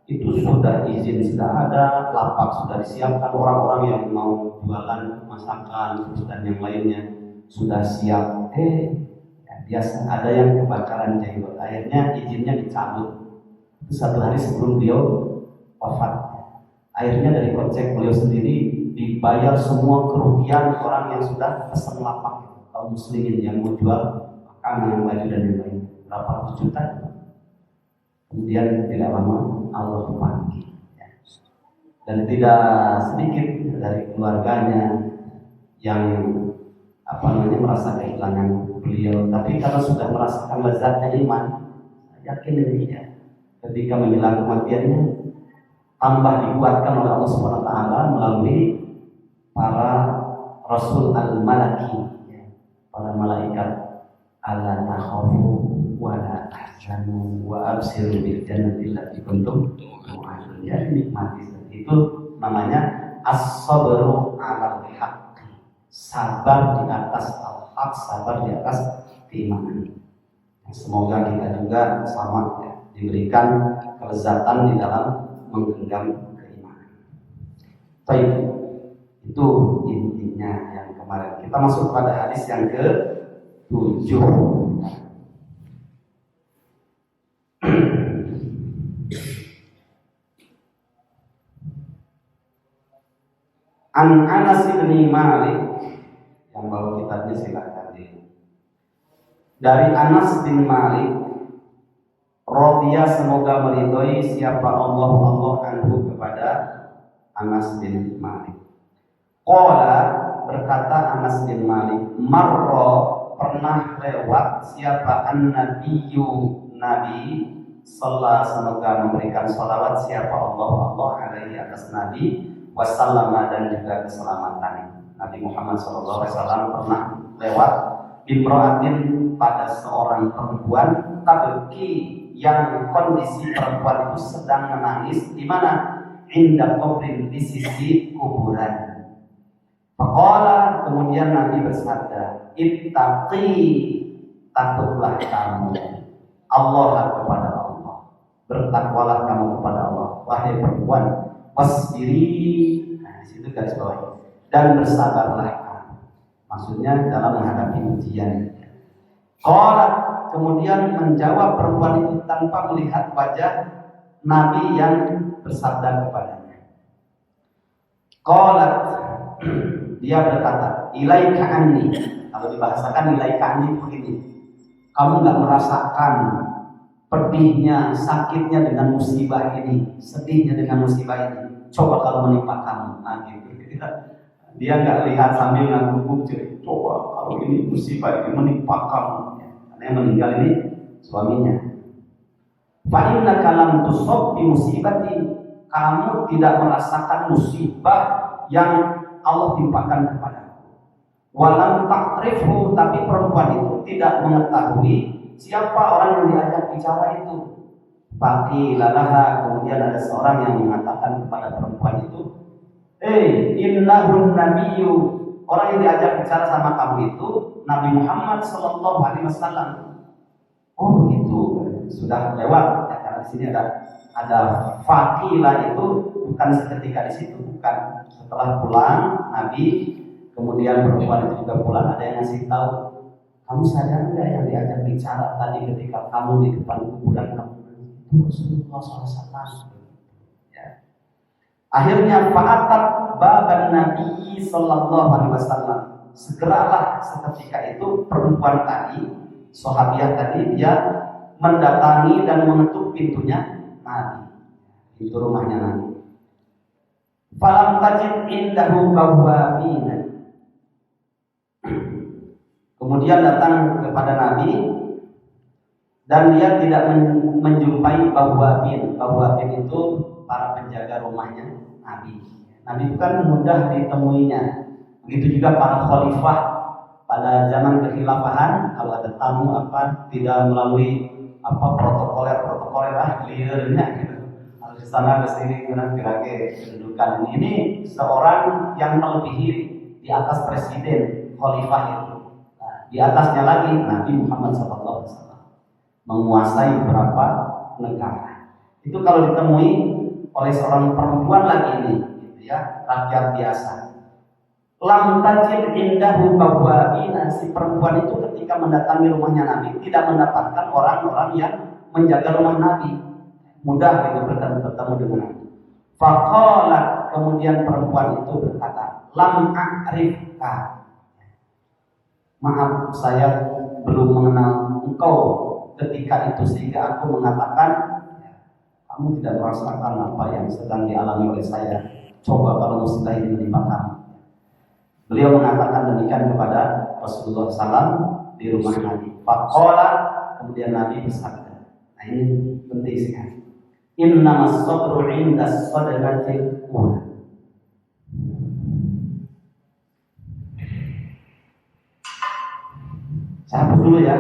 S1: itu sudah izin, sudah ada lapak, sudah disiapkan orang-orang yang mau jualan masakan dan yang lainnya sudah siap. Ya, biasa ada yang kebakaran jenggot, akhirnya izinnya dicabut. Itu 1 hari sebelum beliau wafat. Akhirnya dari kocek beliau sendiri dibayar semua kerugian orang yang sudah pesan lapak, kaum muslimin yang mau jual makanan, baju dan yang lain, berapa ratus juta. Kemudian tidak lama Allah panggil, ya. Dan tidak sedikit dari keluarganya yang merasa kehilangan beliau, tapi karena sudah merasakan lezatnya iman, yakin dirinya ketika menjelang kematiannya tambah dikuatkan oleh Allah SWT melalui para Rasul al-Malaki, ya, para malaikat. Alla takhafu wa la tahzanu wa abshiru bil jannati allati kuntum tu'adun. Ya, nikmati itu namanya as-sabru 'alal haqqi, sabar di atas al-haq, sabar di atas keimanan. Semoga kita juga sama, ya, diberikan kelezatan di dalam menggenggam keimanan. Baik, itu intinya yang kemarin. Kita masuk pada hadis yang ke-7. An Anas bin Malik, yang bawa kitabnya silakan. Dari Anas bin Malik radhiya, semoga meridhoi siapa Allah anhu kepada Anas bin Malik. Qala, berkata Anas bin Malik, marra, pernah lewat siapa an-nabiyyu, Nabi sallallahu, semoga memberikan salawat siapa Allah alaihi atas Nabi, wasallama, dan juga keselamatan. Nabi Muhammad sallallahu alaihi wasallam pernah lewat bimra'atin, pada seorang perempuan, tabki, yang kondisi perempuan itu sedang menangis di mana? Inda qabrin, di sisi kuburan. Faqala, kemudian Nabi bersabda, ittaqi, takutlah kamu Allah kepada Allah, bertakwalah kamu kepada Allah wahai perempuan, wasbiri, nah disitu garis bawah, dan bersabarlah kamu, maksudnya dalam menghadapi ujian. Qalat, kemudian menjawab perempuan itu tanpa melihat wajah Nabi yang bersabda kepadanya. Qalat, dia berkata, ilaika anni. Kalau dibahasakan ilaika anni begini, kamu nggak merasakan pedihnya, sakitnya dengan musibah ini, sedihnya dengan musibah ini. Coba kalau menimpa kamu, nah gitu. Dia nggak lihat sambil ngangguk, coba kalau ini musibah ini menimpa kamu. Karena yang meninggal ini suaminya. Fa innaka lam tusab bi musibati, kamu tidak merasakan musibah yang Allah timpakan kepadamu. Walam ta'rifu, tapi perempuan itu tidak mengetahui siapa orang yang diajak bicara itu. Faqilalaha, kemudian ada seorang yang mengatakan kepada perempuan itu, innahun nabiyyu, orang yang diajak bicara sama kamu itu Nabi Muhammad sallallahu alaihi wasallam. Oh begitu, sudah lewat ya, karena di sini ada faqila itu bukan seketika di situ, bukan. Setelah pulang Nabi, kemudian perempuan itu juga pulang, ada yang ngasih tahu, kamu sadar nggak yang diajak bicara tadi ketika kamu di depan kuburan kamu itu Rasulullah SAW. Ya. Akhirnya fa'atat baban Nabi sallallahu alaihi wasallam. Segeralah seketika itu perempuan tadi, sahabiah tadi, dia mendatangi dan mengetuk pintunya Nabi, pintu rumahnya Nabi. Falam tajid indahu bawwabina. Kemudian datang kepada Nabi dan dia tidak menjumpai bawwabin. Bawwabin itu para penjaga rumahnya Nabi. Nabi itu kan mudah ditemuinya. Begitu juga para khalifah pada zaman kekhilafahan, kalau ada tamu tidak melalui protokoler liarnya gitu. Harus di sana ke sini kira-kira kedudukan ini seorang yang melebihi di atas presiden khalifah itu. Nah, di atasnya lagi Nabi Muhammad SAW menguasai beberapa negara. Itu kalau ditemui oleh seorang perempuan lagi ini, gitu ya, rakyat biasa. Lam tajid indahu bawwabina, si perempuan itu ketika mendatangi rumahnya Nabi tidak mendapatkan orang-orang yang menjaga rumah Nabi. Mudah gitu bertemu dengan Nabi. Faqalat, kemudian perempuan itu berkata, lam a'rifka, maaf saya belum mengenal engkau ketika itu sehingga aku mengatakan kamu tidak merasakan apa yang sedang dialami oleh saya. Coba kalau musibah ini menimpa kamu. Beliau mengatakan demikian kepada Rasulullah SAW di rumah Nabi. Faqala, kemudian Nabi bersabda. Nah ini penting sekali. Innamas sabru 'inda sadaqatil ula. Cabut dulu ya.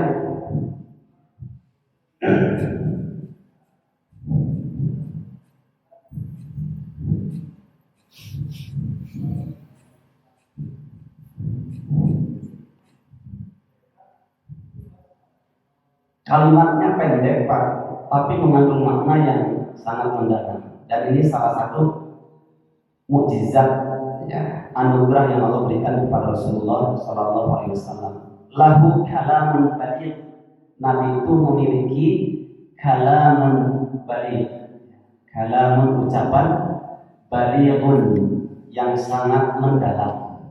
S1: Kalimatnya pendek Pak, tapi mengandung makna yang sangat mendalam. Dan ini salah satu mukjizat ya, anugerah yang Allah berikan kepada Rasulullah SAW. Lahu kalamun baligh. Nabi itu memiliki kalamun baligh. Kalamun ucapan balighun yang sangat mendalam.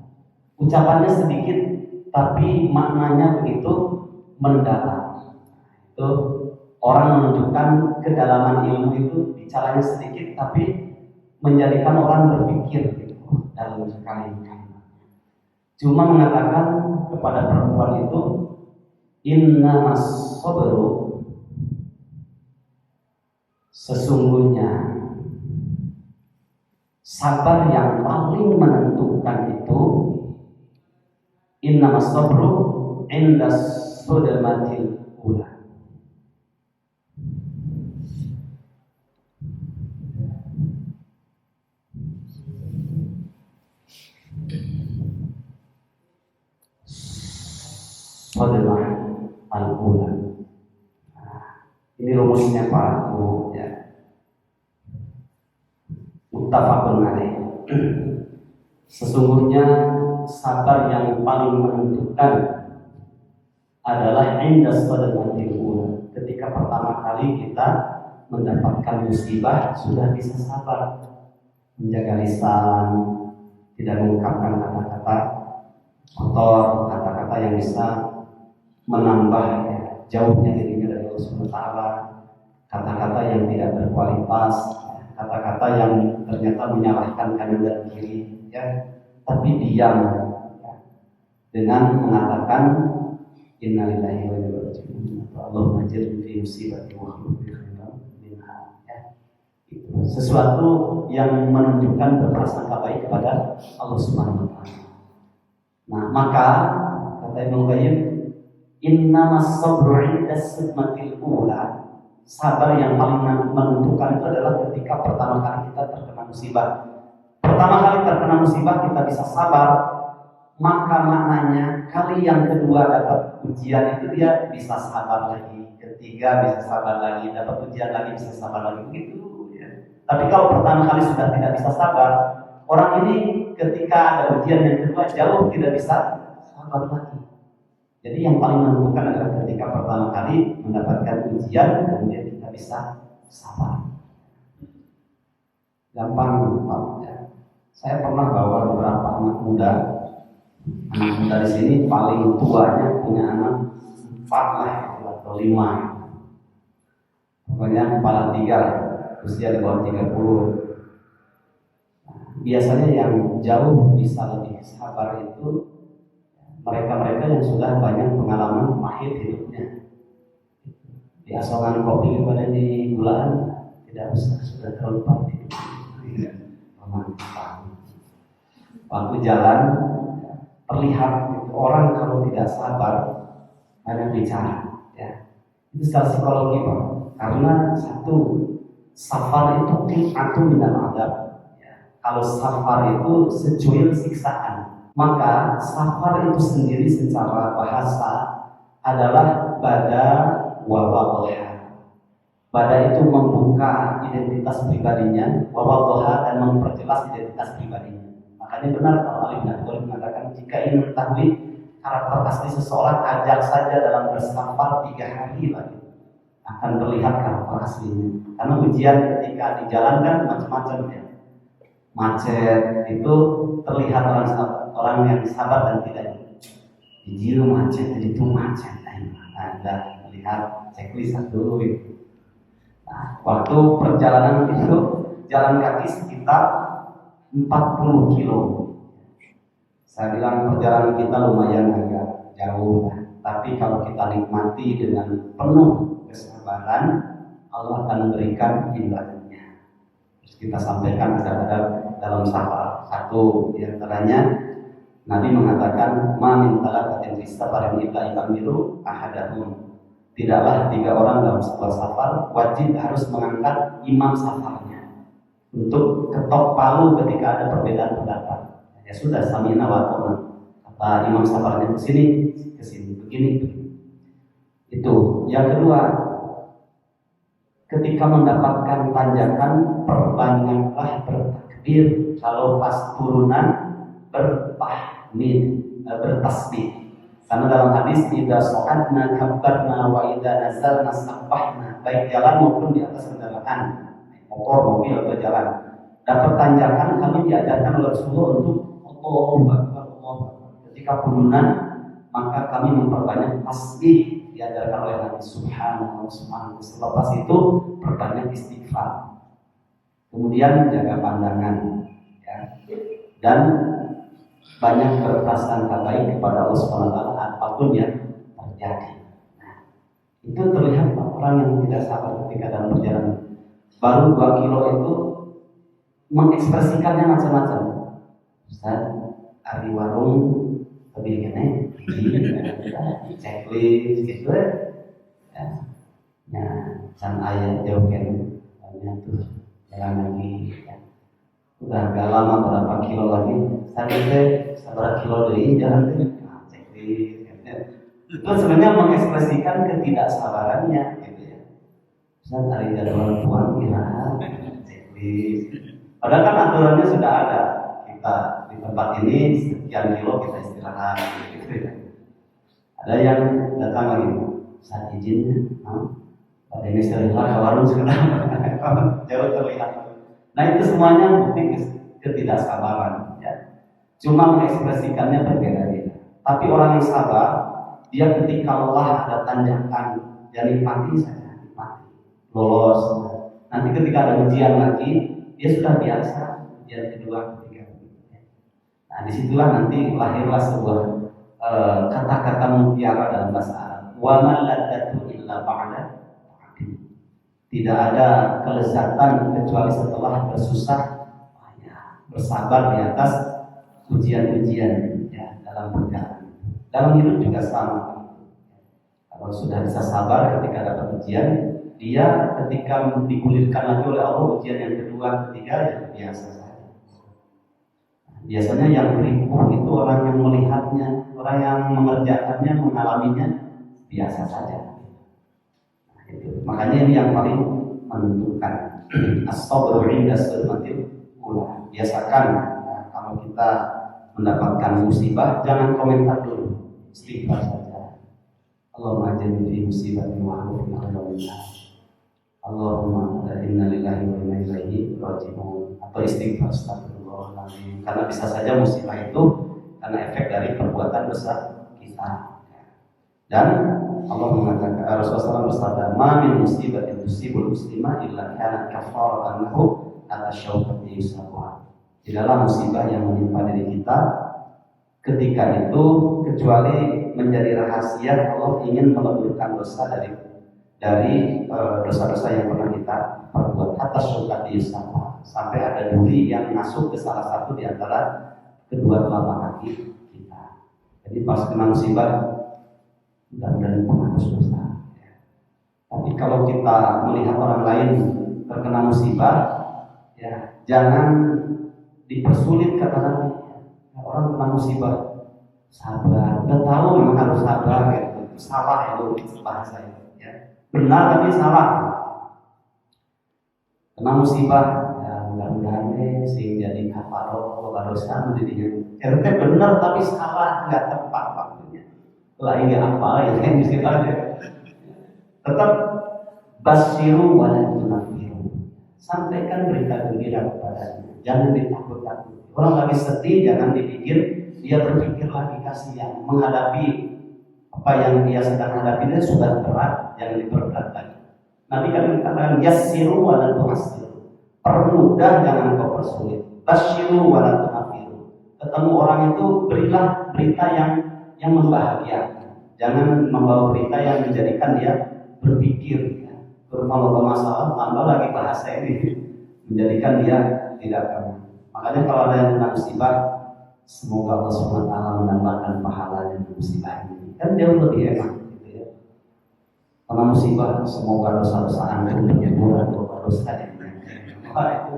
S1: Ucapannya sedikit tapi maknanya begitu mendalam. Itu orang menunjukkan kedalaman ilmu itu bicaranya sedikit tapi menjadikan orang berpikir dalam sekali. Cuma mengatakan kepada perempuan itu innamas sabru, sesungguhnya sabar yang paling menentukan itu innamas sabru inda sudamatil ula. Sodemah al-ula. Ini rumusnya Pak Bu ya. Muttafaqun alaih. Sesungguhnya sabar yang paling menentukan adalah inda sodematil ula. Ketika pertama kali kita mendapatkan musibah sudah bisa sabar, menjaga lisan, tidak mengungkapkan kata-kata kotor, kata-kata yang bisa menambah jauhnya dirinya dari Allah SWT, kata-kata yang tidak berkualitas, kata-kata yang ternyata menyalahkan kanan dan kiri, ya, tapi diam ya, dengan mengatakan innalillahi wa inna ilaihi raji'un. Allahumma ajirni fi musibati wa akhlif li khairan minha. Ya. Itu sesuatu yang menunjukkan berprasangka baik kepada Allah Subhanahu wa taala. Nah, maka kata Ibnu Qayyim, innamas sabru 'inda as-sidmatil ula. Sabar yang paling menentukan itu adalah ketika pertama kali kita terkena musibah. Pertama kali terkena musibah kita bisa sabar, maka maknanya kali yang kedua dapat ujian itu dia bisa sabar lagi, ketiga bisa sabar lagi, dapat ujian lagi bisa sabar lagi, begitu ya. Tapi kalau pertama kali sudah tidak bisa sabar, orang ini ketika ada ujian yang kedua jauh tidak bisa sabar lagi. Jadi yang paling menentukan adalah ketika pertama kali mendapatkan ujian, kemudian kita bisa sabar. Gampang Pak ya. Saya pernah bawa beberapa anak muda. Anak muda di sini paling tuanya punya anak 4 lah atau 5. Pokoknya kepala 3 lah, usia di bawah 30. Biasanya yang jauh bisa lebih sabar itu mereka-mereka yang sudah banyak pengalaman pahit hidupnya. Di asongan kopi pada di gulaan tidak usah, sudah terlalu pahit hidupnya. Waktu jalan terlihat orang kalau tidak sabar banyak bicara ya. Itu secara psikologi Pak. Karena satu, safar itu qit'atun minal adab ya. Kalau safar itu secuil siksaan, maka safar itu sendiri secara bahasa adalah bada wa wadha. Bada itu membuka identitas pribadinya, wa wadha dan memperjelas identitas pribadinya. Makanya benar kalau Ali bin Abi Thalib mengatakan, jika ingin mengetahui karakter asli seseorang, ajak saja dalam bersafar 3 hari lagi akan terlihat karakter aslinya. Karena ujian ketika dijalankan macam-macam ya. Macet itu terlihat orang yang sabar dan tidak. Di macet, itu macet. Anda melihat checklist dulu itu. Nah, waktu perjalanan itu jalan kaki sekitar 40 kilo. Saya bilang perjalanan kita lumayan agak jauh, tapi kalau kita nikmati dengan penuh kesabaran, Allah akan memberikan imbalannya. Kita sampaikan ada dalam safar. Satu di antaranya Nabi mengatakan, "Ma min talaqatin fi safarin illa yamiru ahadahum." Tidaklah 3 orang dalam sebuah safar wajib harus mengangkat imam safarnya untuk ketok palu ketika ada perbedaan pendapat. Ya sudah, samina wa ta'na. Kata imam safarnya ke sini, begini. Itu. Yang kedua, ketika mendapatkan tanjakan, perbanyaklah bertakbir. Kalau pas turunan, bertasbih. Karena dalam hadis, idza sa'adna kabbarna wa idza nazalna sabbahna. Baik jalan maupun di atas kendaraan, motor, mobil atau jalan. Dapat tanjakan, kami diajarkan oleh Rasulullah untuk Allahu Akbar, Allahu Akbar. Ketika turunan, maka kami memperbanyak tasbih, diajarkan oleh Nabi Subhanallah, Subhanallah. Selepas itu perbanyak istighfar. Kemudian jaga pandangan ya. Dan banyak berprasangka baik kepada Allah Subhanahu wa taala apapun yang terjadi. Nah, itu terlihat orang yang tidak sabar ketika dalam perjalanan. Baru 2 kilo itu mengekspresikannya macam-macam. Ustaz, ari warung lebih gini, checklist gitu ya. Nah, can ayat jauh kan, tuh jalan lagi. Ya. Udah agak lama berapa kilo lagi, sampai seberapa kilo dari jalan itu, checklist. Ya. Itu sebenarnya mengekspresikan ketidaksabarannya, gitu ya. Ustaz, hari jadwal pulang kira checklist. Padahal kan aturannya sudah ada. Kita di tempat ini sekian kilo kita istirahat gitu ya. Ada yang datang lagi, saat izinnya, pada ini istirahat ke warung sekarang jauh terlihat. Nah itu semuanya bukti ketidaksabaran ya. Cuma mengekspresikannya berbeda-beda. Tapi orang yang sabar, dia ketika lelah ada tanjakan, dia nikmati saja, nikmati, lolos. Nanti ketika ada ujian lagi, dia sudah biasa, ujian kedua, ketiga. Nah disitulah nanti lahirlah sebuah kata-kata mutiara dalam bahasa Arab. Wa ma ladzatu illa ba'da. Tidak ada kelezatan kecuali setelah bersusah payah, bersabar di atas ujian-ujian ya dalam perjalanan. Dalam hidup juga sama. Kalau sudah bisa sabar ketika dapat ujian, dia ketika digulirkan lagi oleh Allah ujian yang kedua, ketiga ya biasa saja. Biasanya yang berikuh itu orang yang melihatnya, orang yang mengerjakannya, mengalaminya biasa saja. Nah, itu. Makanya ini yang paling menentukan. As-sabru 'inda sadmatil ula. Biasakan ya, kalau kita mendapatkan musibah jangan komentar dulu, istighfar saja. Allahumma ajirni fi musibati wa a'udzu bika Allahumma inna lillahi wa inna ilaihi raji'un, atau istighfar astagfirullahaladzim, karena bisa saja musibah itu karena efek dari perbuatan dosa kita. Dan Allah mengatakan, Rasulullah SAW bersabda, "Ma min musibatin tusibul muslima illa kanat kafaratan lahu ala syauqati yusabuha." Tidaklah musibah yang menimpa diri kita ketika itu kecuali menjadi rahasia Allah ingin meleburkan dosa dari dosa-dosa yang pernah kita perbuat atas syauqati yusabuha, sampai ada duri yang masuk ke salah satu di antara kedua telapak kaki kita. Jadi pas kena musibah mudah-mudahan penghapus dosa. Tapi kalau kita melihat orang lain terkena musibah, ya jangan dipersulit kata Nabi. Orang kena musibah, sabar. Udah tahu memang harus sabar, gitu. Salah itu bahasa itu. Ya. Benar tapi salah. Kena musibah, ya mudah-mudahan sing jadi kafaroh barusan jadinya. RT benar tapi salah, nggak tepat waktunya. Lain apa ya kan istilahnya. Tetap basyiru wa la tunafiru. Sampaikan berita gembira kepadanya. Jangan ditakut-takuti. Orang lagi sedih jangan dibikin dia berpikir lagi kasihan menghadapi apa yang dia sedang hadapi itu sudah berat, jangan diperberat lagi. Nabi kan mengatakan yassiru wa la tu'assiru. Permudah jangan kau persulit. Basyiru wa la tunafiru. Ketemu orang itu berilah berita yang membahagiakan. Jangan membawa berita yang menjadikan dia berpikir. Kalau masalah tambah lagi bahasa ini menjadikan dia tidak kamu. Makanya kalau ada yang kena musibah, semoga Allah SWT menambahkan pahalanya di musibah ini. Kan jauh lebih enak, gitu ya. Kalau musibah, semoga dosa-dosa Anda menyebur atau dosa ini. Wah itu,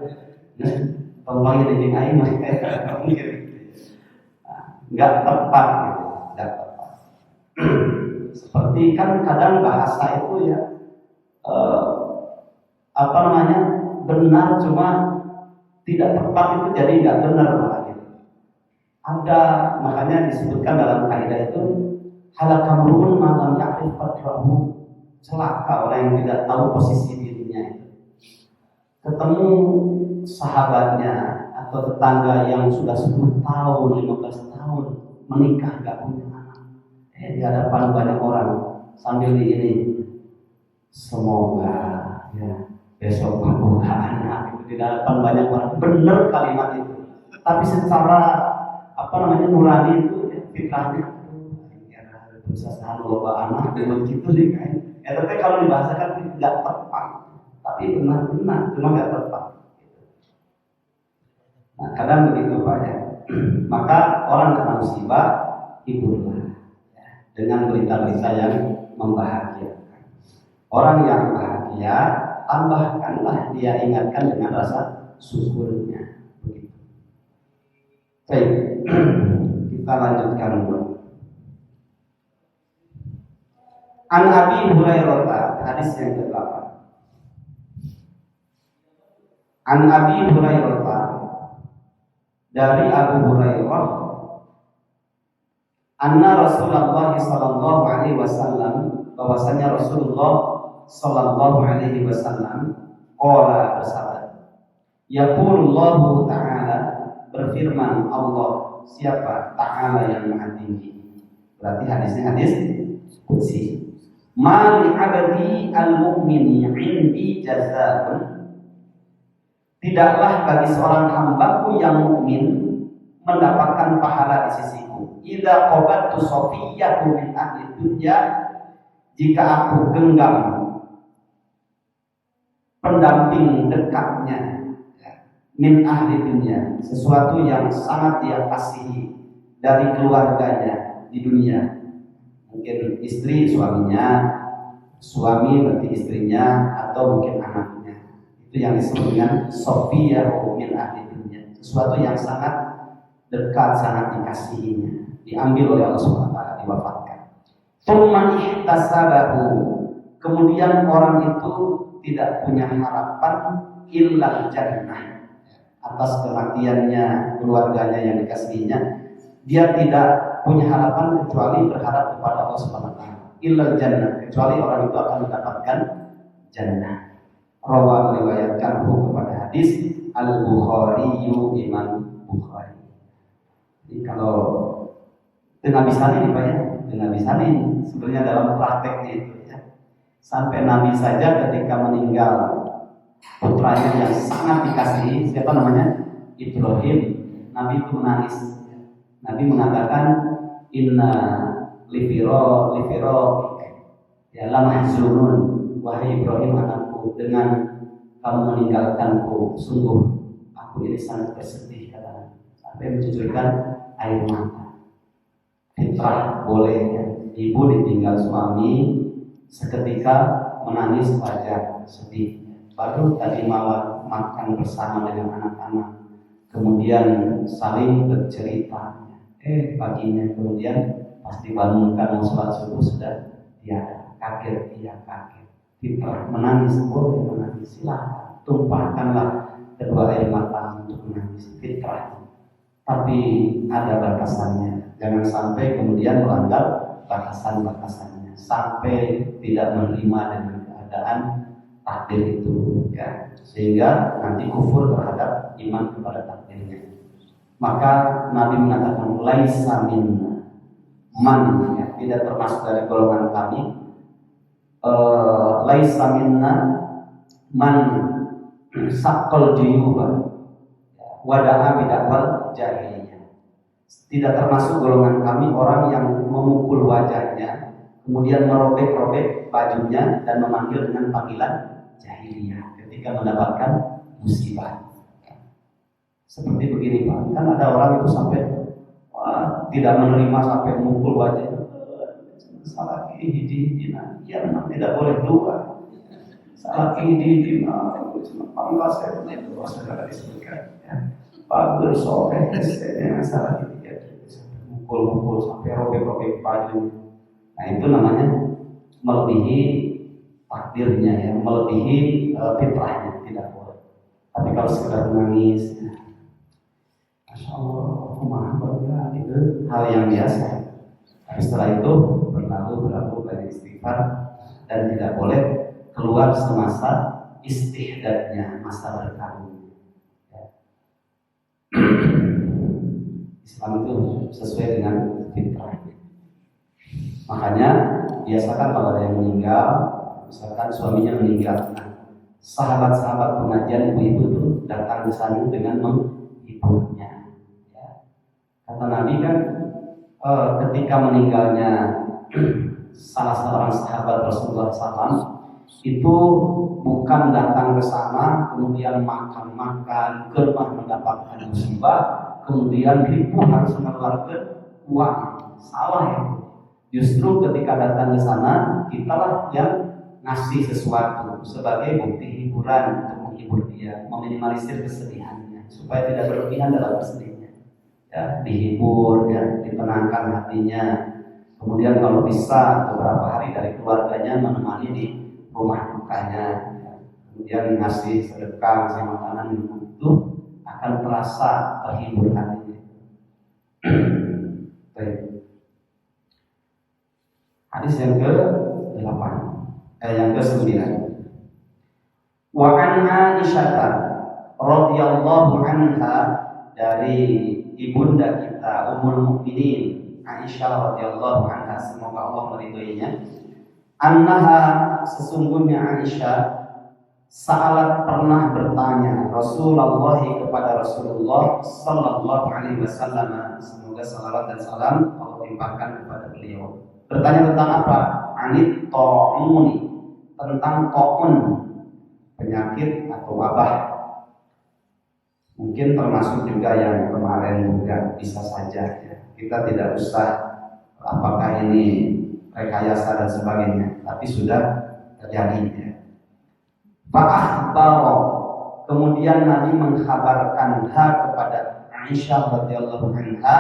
S1: tolong ini aing nggak tepat, gitu. Nggak tepat. Seperti kan kadang bahasa itu ya. Benar cuma tidak tepat itu jadi nggak benar gitu. Ada makanya disebutkan dalam kaidah itu halakamrun malam ya'rif qadrahu, celaka orang yang tidak tahu posisi dirinya itu. Ketemu sahabatnya atau tetangga yang sudah 10 tahun, 15 tahun menikah nggak punya anak, di hadapan banyak orang sambil di ini, semoga ya besok membuka anak, itu di hadapan banyak orang. Benar kalimat itu, tapi secara nurani itu fitrahnya usaha loba anak begitu sih kan. Tapi kalau dibahasakan tidak tepat, tapi benar-benar cuma nggak tepat. Nah kadang begitu Pak ya. Maka orang kena musibah hiburlah ya, dengan berita-berita yang membahagiakan. Orang yang bahagia tambahkanlah dia ingatkan dengan rasa syukurnya. Begitu. Baik, kita lanjutkan dulu. An Abi Hurairah, hadis yang ke-8. An Abi Hurairah, dari Abu Hurairah, anna Rasulullah sallallahu alaihi wasallam, bahwasanya Rasulullah sallallahu alaihi wasallam qala bersabda, yaqulullahu ta'ala, berfirman Allah, siapa? Ta'ala yang maha tinggi. Berarti hadisnya hadis qudsi. Ma li 'abdi al-mu'mini 'indi jazaa'un, tidaklah bagi seorang hambaku yang mukmin mendapatkan pahala di sisiku. Idza qabattu safiyyahu min ahli dunya, jika aku genggam pendamping dekatnya min ahli dunia, sesuatu yang sangat dia kasihi dari keluarganya di dunia. Mungkin istri suaminya, suami berarti istrinya, atau mungkin anaknya. Itu yang disebut dengan sofiyahu min ahli dunia, sesuatu yang sangat dekat, sangat dikasihinya, diambil oleh Allah SWT, diwafatkan. Tsumma ihtasabahu, kemudian orang itu tidak punya harapan illa jannah, atas kematiannya keluarganya yang dikasihinya, dia tidak punya harapan kecuali berharap kepada Allah Subhanahu wa taala. Illa jannah, kecuali orang itu akan mendapatkan jannah. Rawa meriwayatkan kepada hadis Al-Bukhari, Imam Bukhari. Jadi kalau dengan bisani nih Pak ya, dengan bisani sebenarnya dalam prakteknya itu ya. Sampai Nabi saja ketika meninggal putranya yang sangat dikasihi, siapa namanya? Ibrahim. Nabi itu menangis. Nabi mengatakan inna lifiro ya lamahzunun, wahai Ibrahim anakku, dengan kamu meninggalkanku sungguh aku ini sangat bersedih, kata, sampai mencucurkan air mata. Fitrah boleh ya, ibu ditinggal suami seketika menangis wajar, sedih. Baru tadi malam makan bersama dengan anak-anak, kemudian saling bercerita. Paginya kemudian pas dibangunkan mau sholat subuh sudah tiada, kaget, dia kaget. Fitrah, menangis boleh menangis, silakan, tumpahkanlah kedua air mata untuk menangis, fitrah. Tapi ada batasannya, jangan sampai kemudian melanggar batasan-batasannya, sampai tidak menerima dengan keadaan takdir itu ya, sehingga nanti kufur terhadap iman kepada takdirnya. Maka Nabi mengatakan laisa minna man, ya, tidak termasuk dari golongan kami. Laisa minna man saqqal juyuba wada'a bidakwal jahiliyah. Tidak termasuk golongan kami orang yang memukul wajahnya, kemudian merobek-robek bajunya dan memanggil dengan panggilan jahiliyah ketika mendapatkan musibah. Seperti begini Pak, kan ada orang itu sampai tidak menerima sampai memukul wajahnya. Salah hidi, ya memang tidak boleh keluar. Salah hidi, pangkas saya itu saudara disebutkan. Pagar sore, yang salah hidi, mukul sampai robek-robek baju. Nah itu namanya melebihi takdirnya ya, melebihi fitrahnya, tidak boleh. Tapi kalau sekedar menangis, Masya Allah, maaf itu hal yang biasa. Tapi setelah itu berlalu banyak istighfar dan tidak boleh keluar semasa istihdadnya, masa berkabung. Ya. Islam itu sesuai dengan fitrah. Makanya biasakan kalau ada yang meninggal, misalkan suaminya meninggal, sahabat-sahabat pengajian ibu-ibu itu datang ke sana dengan menghiburnya. Kata Nabi kan ketika meninggalnya salah seorang sahabat Rasulullah SAW itu bukan datang ke sana kemudian makan germah mendapatkan musibah kemudian ribu harus mengeluarkan uang, salah ya. Justru ketika datang ke sana kitalah yang ngasih sesuatu sebagai bukti hiburan untuk menghibur dia, meminimalisir kesedihannya supaya tidak berlebihan dalam kesedihan. Ya, dihibur, ya, ditenangkan hatinya. Kemudian kalau bisa beberapa hari dari keluarganya menemani di rumah dukanya. Ya. Kemudian ngasih sedekah, ngasih makanan itu akan terasa terhibur hatinya. Baik. Hadis yang ke-8, yang ke-9. Wa an Aisyah radhiyallahu anha, dari ibunda kita Ummul Mukminin Aisyah radhiyallahu anha, semoga Allah meridhoinya, annaha, sesungguhnya Aisyah, sa'alat, pernah bertanya Rasulullah kepada Rasulullah sallallahu alaihi wasallam, semoga salawat dan salam Allah limpahkan kepada beliau. Bertanya tentang apa? Anit ta'uni, tentang ta'un, penyakit atau wabah. Mungkin termasuk juga yang kemarin juga bisa saja ya. Kita tidak usah apakah ini rekayasa dan sebagainya, tapi sudah terjadi ya. Fa'akhbaro, kemudian Nabi mengkhabarkan kepada Aisyah radhiyallahu anha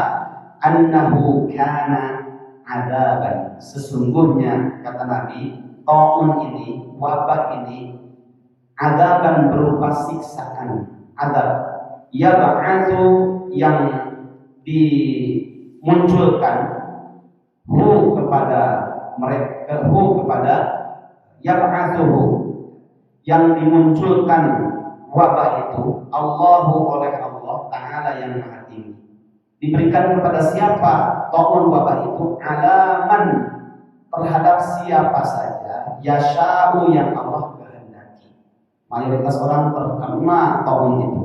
S1: annahu kana adaban, sesungguhnya kata Nabi taun ini, wabah ini adaban berupa siksaan, adab yab'atsu yang dimunculkan kepada mereka, yab'atsuhu yang dimunculkan wabah itu Allahu oleh Allah Ta'ala yang Maha Tinggi. Diberikan kepada siapa taun wabah itu? Alaman, terhadap siapa saja yasha'u yang Allah kehendaki. Mayoritas orang terkena taun itu.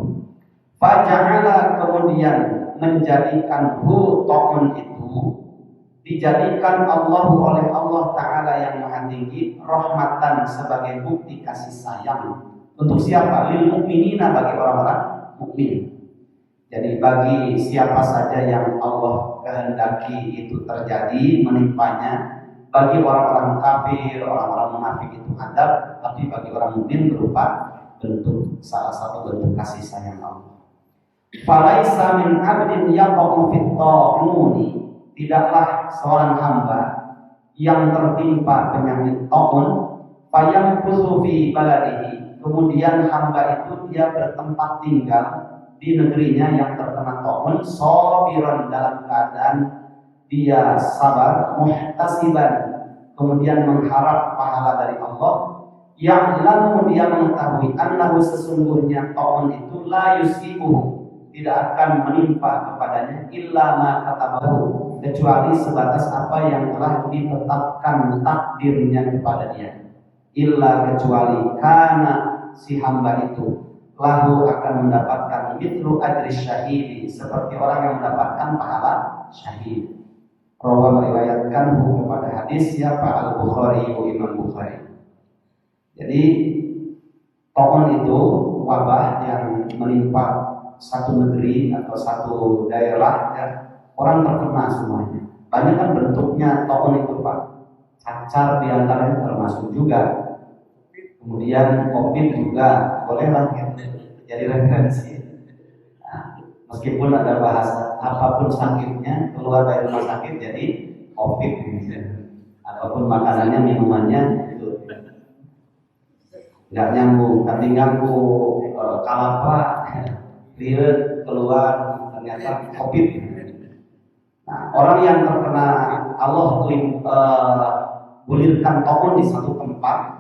S1: Faja'ala, kemudian menjadikan taun itu dijadikan Allah oleh Allah Ta'ala yang Maha Tinggi rahmatan, sebagai bukti kasih sayang untuk siapa? Lil mukminina, bagi orang-orang mukmin. Jadi bagi siapa saja yang Allah kehendaki itu terjadi menimpanya. Bagi orang-orang kafir, orang-orang munafik itu adab, tapi bagi orang mukmin berupa bentuk, salah satu bentuk kasih sayang Allah. Falaisa min abdin yaqa'u fit ta'uni, tidaklah seorang hamba yang tertimpa penyakit taun fayamkuthu fi baladihi, kemudian hamba itu dia bertempat tinggal di negerinya yang terkena taun, sabiran, dalam keadaan dia sabar, muhtasiban, kemudian mengharap pahala dari Allah, yang lalu dia mengetahui annahu, sesungguhnya taun itu la yusibuhu, tidak akan menimpa kepadanya illa ma katabahu, kecuali sebatas apa yang telah ditetapkan takdirnya kepada dia. Illa, kecuali karena si hamba itu lahu akan mendapatkan mithlu ajri syahidi, seperti orang yang mendapatkan pahala syahid. Rawa meriwayatkan kepada hadis siapa? Al-Bukhari, Imam Bukhari. Jadi taun itu wabah yang menimpa satu negeri atau satu daerah ya, orang terkena semuanya. Banyak kan bentuknya taun itu Pak. Cacar diantaranya termasuk juga. Kemudian COVID juga bolehlah ya, jadi referensi. Nah, meskipun ada bahasa apapun sakitnya keluar dari rumah sakit jadi COVID gitu. Ataupun makanannya minumannya itu nggak nyambung, tapi ganggu kalapa lihat keluar ternyata COVID. Nah, orang yang terkena Allah gulirkan taun di satu tempat,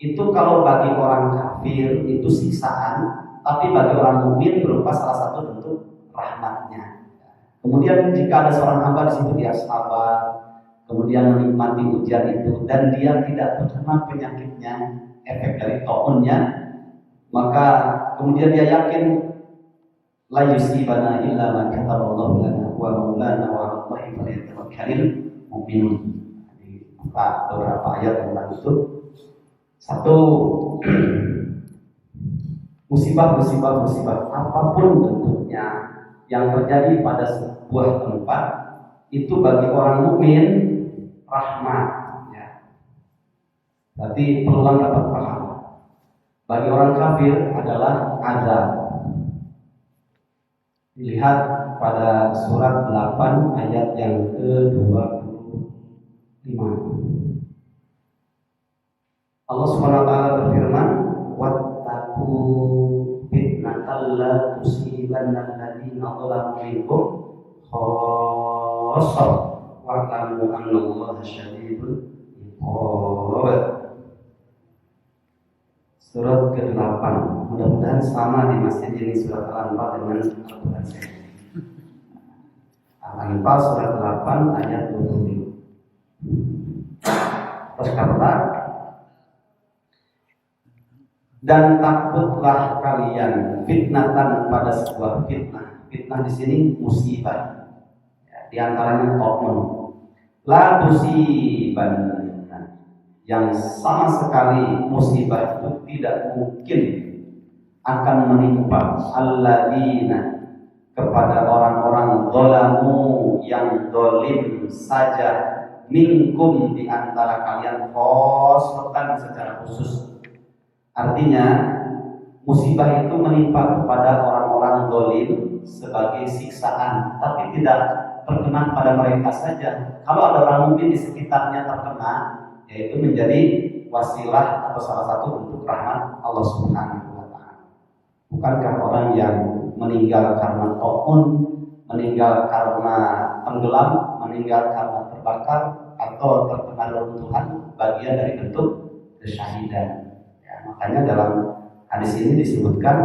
S1: itu kalau bagi orang kafir itu siksaan, tapi bagi orang mukmin berupa salah satu bentuk rahmatnya. Kemudian jika ada seorang hamba di situ dia sabar, kemudian menikmati ujian itu dan dia tidak terkena penyakitnya, efek dari taunnya, maka kemudian dia yakin la yusibana illa ma kataballahu lana wa maulana wa 'alallahi falyatawakkalul mu'minun. Buka beberapa ayat tentang itu. Satu, musibah apapun bentuknya yang terjadi pada sebuah tempat itu bagi orang mukmin rahmat ya. Berarti peluang dapat pahala. Bagi orang kafir adalah azab. Dilihat pada surat 8 ayat yang ke-25. Allah Subhanahu wa taala berfirman, "Wattaqu fitnatal la tusibanna alladziina zalamu minkum khassah wa'lamu annallaha syadidul iqab." Surat ke-8. Mudah-mudahan sama di masjid ini surat Al-Anfal dengan Al-Quran. Al-Anfal surat 8 ayat 20. Terus kata, dan takutlah kalian fitnatan pada sebuah fitnah. Fitnah di sini musibah. Ya, di antaranya taun. La tusiban, yang sama sekali musibah itu tidak mungkin akan menimpa alladzina kepada orang-orang zalamu yang zalim saja minkum di antara kalian khosotan secara khusus. Artinya musibah itu menimpa kepada orang-orang zalim sebagai siksaan, tapi tidak terkena pada mereka saja. Kalau ada orang mukmin di sekitarnya terkena, yaitu menjadi wasilah atau salah satu bentuk rahmat Allah Subhanahu wa taala. Bukankah orang yang meninggal karena taun, meninggal karena tenggelam, meninggal karena terbakar atau terkena reruntuhan bagian dari bentuk kesyahidan. Ya, makanya dalam hadis ini disebutkan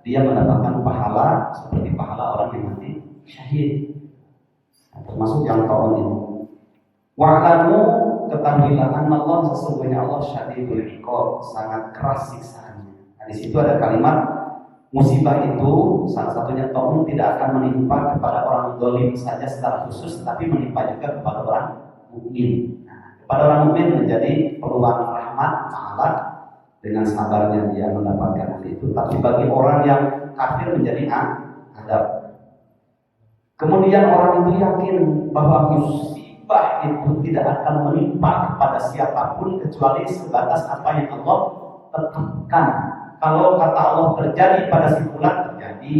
S1: dia mendapatkan pahala seperti pahala orang yang mati syahid. Nah, termasuk yang taun ini. Wa'lamu, ketahuilah Allah sesungguhnya Allah syadidul iqab, sangat keras siksaannya. Nah, di situ ada kalimat musibah itu salah satunya taun tidak akan menimpa kepada orang zalim saja secara khusus, tapi menimpa juga kepada orang mukmin. Nah, kepada orang mukmin menjadi peluang rahmat pahala dengan sabarnya dia mendapatkan hal itu, tapi bagi orang yang kafir menjadi adab. Kemudian orang itu yakin bahwa musibah itu tidak akan menimpa kepada siapapun kecuali sebatas apa yang Allah tetapkan. Kalau kata Allah terjadi pada si fulan, terjadi.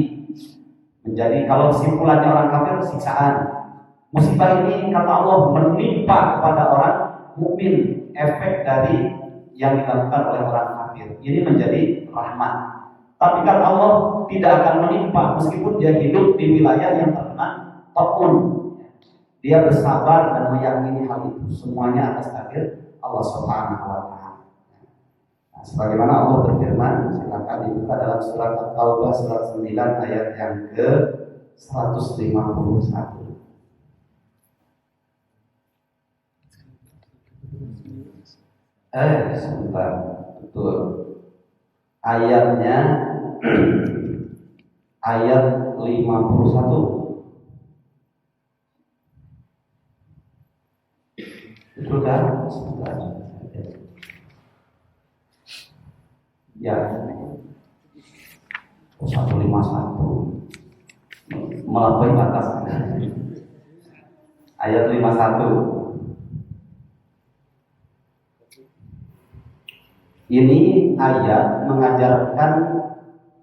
S1: Menjadi kalau si fulannya orang kafir, siksaan. Musibah ini kata Allah menimpa kepada orang mukmin, efek dari yang dilakukan oleh orang kafir. Ini menjadi rahmat. Tapi kata Allah tidak akan menimpa meskipun dia hidup di wilayah yang terkena taun. Dia bersabar dan meyakini hal itu semuanya atas takdir Allah Subhanahu wa taala. Nah, sebagaimana Allah berfirman, silakan dibuka dalam surat At-Taubah surat 9 ayat yang ke 151. Sebentar, betul. Ayatnya ayat 51. Betul kan? Sebentar. Ya. 151. Melampaui batas. Ayat 51. Ini ayat mengajarkan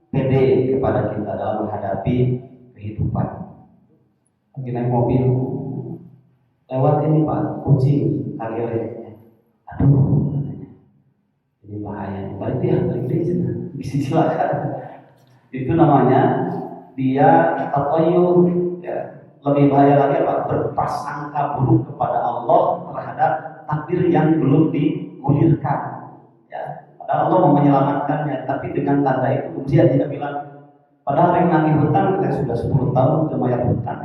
S1: pede kepada kita dalam menghadapi kehidupan. Lagi naik mobil, lewat ini Pak, kucing, kagele. Aduh, ini bahaya. Balik dia bisa silakan. Itu namanya dia tatoyur. Ya. Lebih bahaya lagi apa? Berprasangka buruk kepada Allah terhadap takdir yang belum digulirkan. Ya, padahal Allah mau menyelamatkannya, tapi dengan tanda itu kemudian dia bilang, padahal yang nagih hutang kita sudah 10 tahun untuk bayar hutang.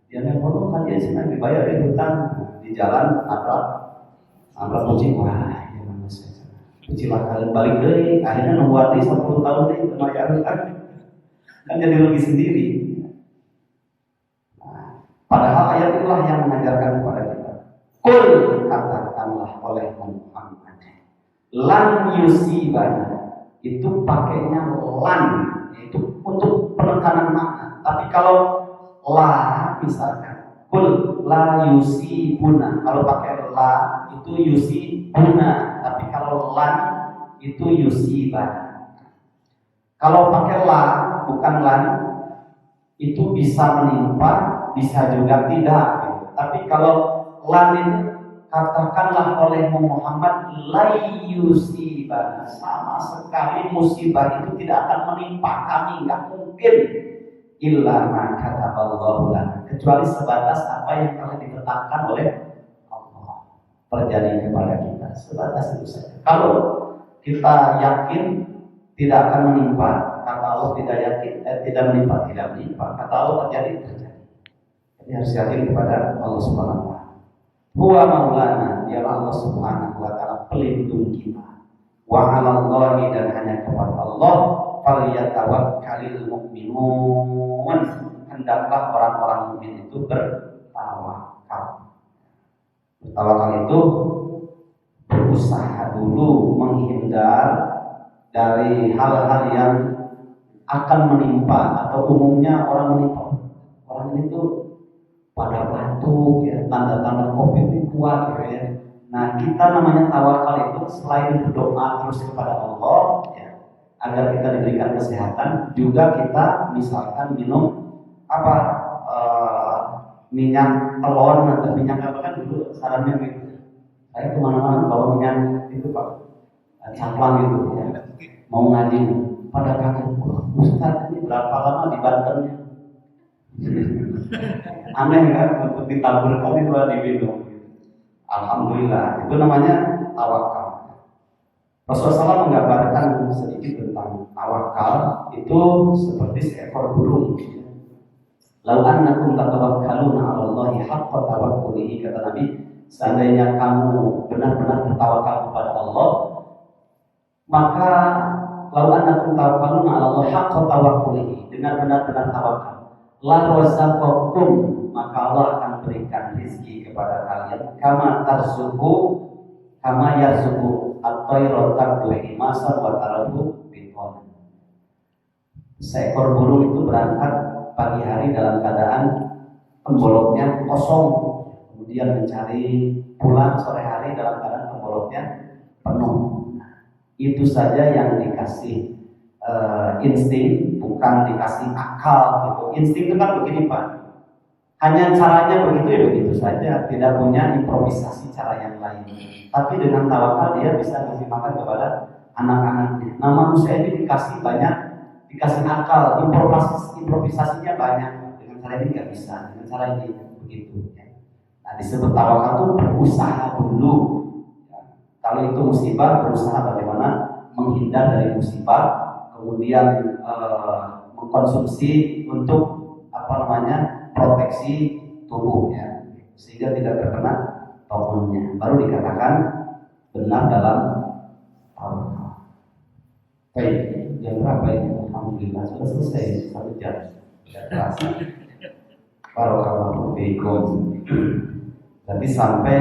S1: Dia nelfon, kan dia sedang dibayar di hutang di jalan nabrak kucing. Wah, ya mana saya kecelakaan balik deh, akhirnya nunggu 10 tahun deh untuk bayar hutang. Kan jadi rugi sendiri. Nah, padahal ayat itulah yang mengajarkan kepada kita. Qul, katakanlah oleh Muhammad, lan yusibana, itu pakainya lan, itu untuk penekanan makna. Tapi kalau la misalkan, kul la yusibuna, kalau pakai la itu yusibuna, tapi kalau lan itu yusibana. Kalau pakai la bukan lan, itu bisa menimpa, bisa juga tidak. Tapi kalau lan itu katakanlah oleh Muhammad la yusibana, sama sekali musibah itu tidak akan menimpa kami, nggak mungkin. Illa ma kataballahu lana, kecuali sebatas apa yang telah ditetapkan oleh Allah terjadi kepada kita, sebatas itu saja. Kalau kita yakin tidak akan menimpa, kata Allah tidak yakin, tidak menimpa, kata Allah terjadi. Jadi harus yakin kepada Allah Subhanahu wa taala. Huwa maulana, dialah Allah Subhanahu wa taala pelindung kita. Wa 'alallahi, dan hanya kepada Allah falyatawakkalul mu'minun, hendaklah orang-orang mukmin itu bertawakal. Bertawakal itu berusaha dulu menghindar dari hal-hal yang akan menimpa, atau umumnya orang menimpa. Orang ini tuh pada batuk ya, tanda-tanda COVID ini kuat gitu ya. Nah, kita namanya tawakal itu selain berdoa terus kepada Allah ya, agar kita diberikan kesehatan, juga kita misalkan minum apa minyak telon atau minyak apa kan dulu sarannya gitu. Saya kemana-mana bawa minyak itu Pak, cangklang gitu ya. Mau ngaji pada kaget, Ustaz ini berapa lama di Bantennya? Aneh kan, untuk ditaburkan itu diminum. Alhamdulillah, itu namanya tawakal. Rasulullah SAW menggambarkan sedikit tentang tawakal itu seperti seekor burung. Lau annakum tatawakkaluna 'ala Allahi haqqa tawakkulihi, kata Nabi, seandainya kamu benar-benar bertawakal kepada Allah, maka lau annakum tawakkaluna 'ala Allahi haqqa tawakkulihi, dengan benar-benar tawakal, la razaqakum, maka Allah akan berikan rezeki kepada kalian, kama yarzuqu at-tayra tabdu himasan wa tarahu biton. Seekor burung itu berangkat pagi hari dalam keadaan pemboloknya kosong, kemudian mencari pulang sore hari dalam keadaan pemboloknya penuh. Itu saja yang dikasih insting, bukan dikasih akal gitu. Insting itu kan begini Pak, hanya caranya begitu ya begitu saja, tidak punya improvisasi cara yang lain. Tapi dengan tawakal dia bisa ngasih makan kepada anak-anaknya. Nah, manusia ini dikasih banyak, dikasih akal, improvisasinya banyak. Dengan cara ini nggak bisa, dengan cara ini begitu. Nah, disebut tawakal itu berusaha dulu. Kalau itu musibah, berusaha bagaimana menghindar dari musibah, kemudian mengkonsumsi untuk proteksi tubuh ya, sehingga tidak terkena tokonya, baru dikatakan benar dalam tawakal. Baik, jam berapa ini? Alhamdulillah sudah selesai 1 jam. Tidak terasa. Barakallahu fiikum. Jadi sampai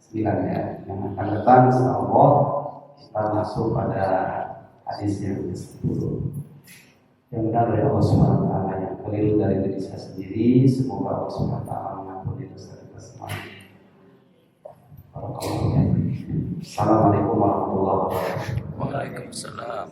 S1: 9 ya. Yang akan datang insyaallah kita masuk pada hadis yang ke-10. Yang benar dari Allah Subhanahu wa taala, yang keliru dari diri saya sendiri, semoga Allah Subhanahu wa taala mengampuni dosa kita semua. Assalamualaikum warahmatullahi wabarakatuh.
S2: Waalaikumsalam.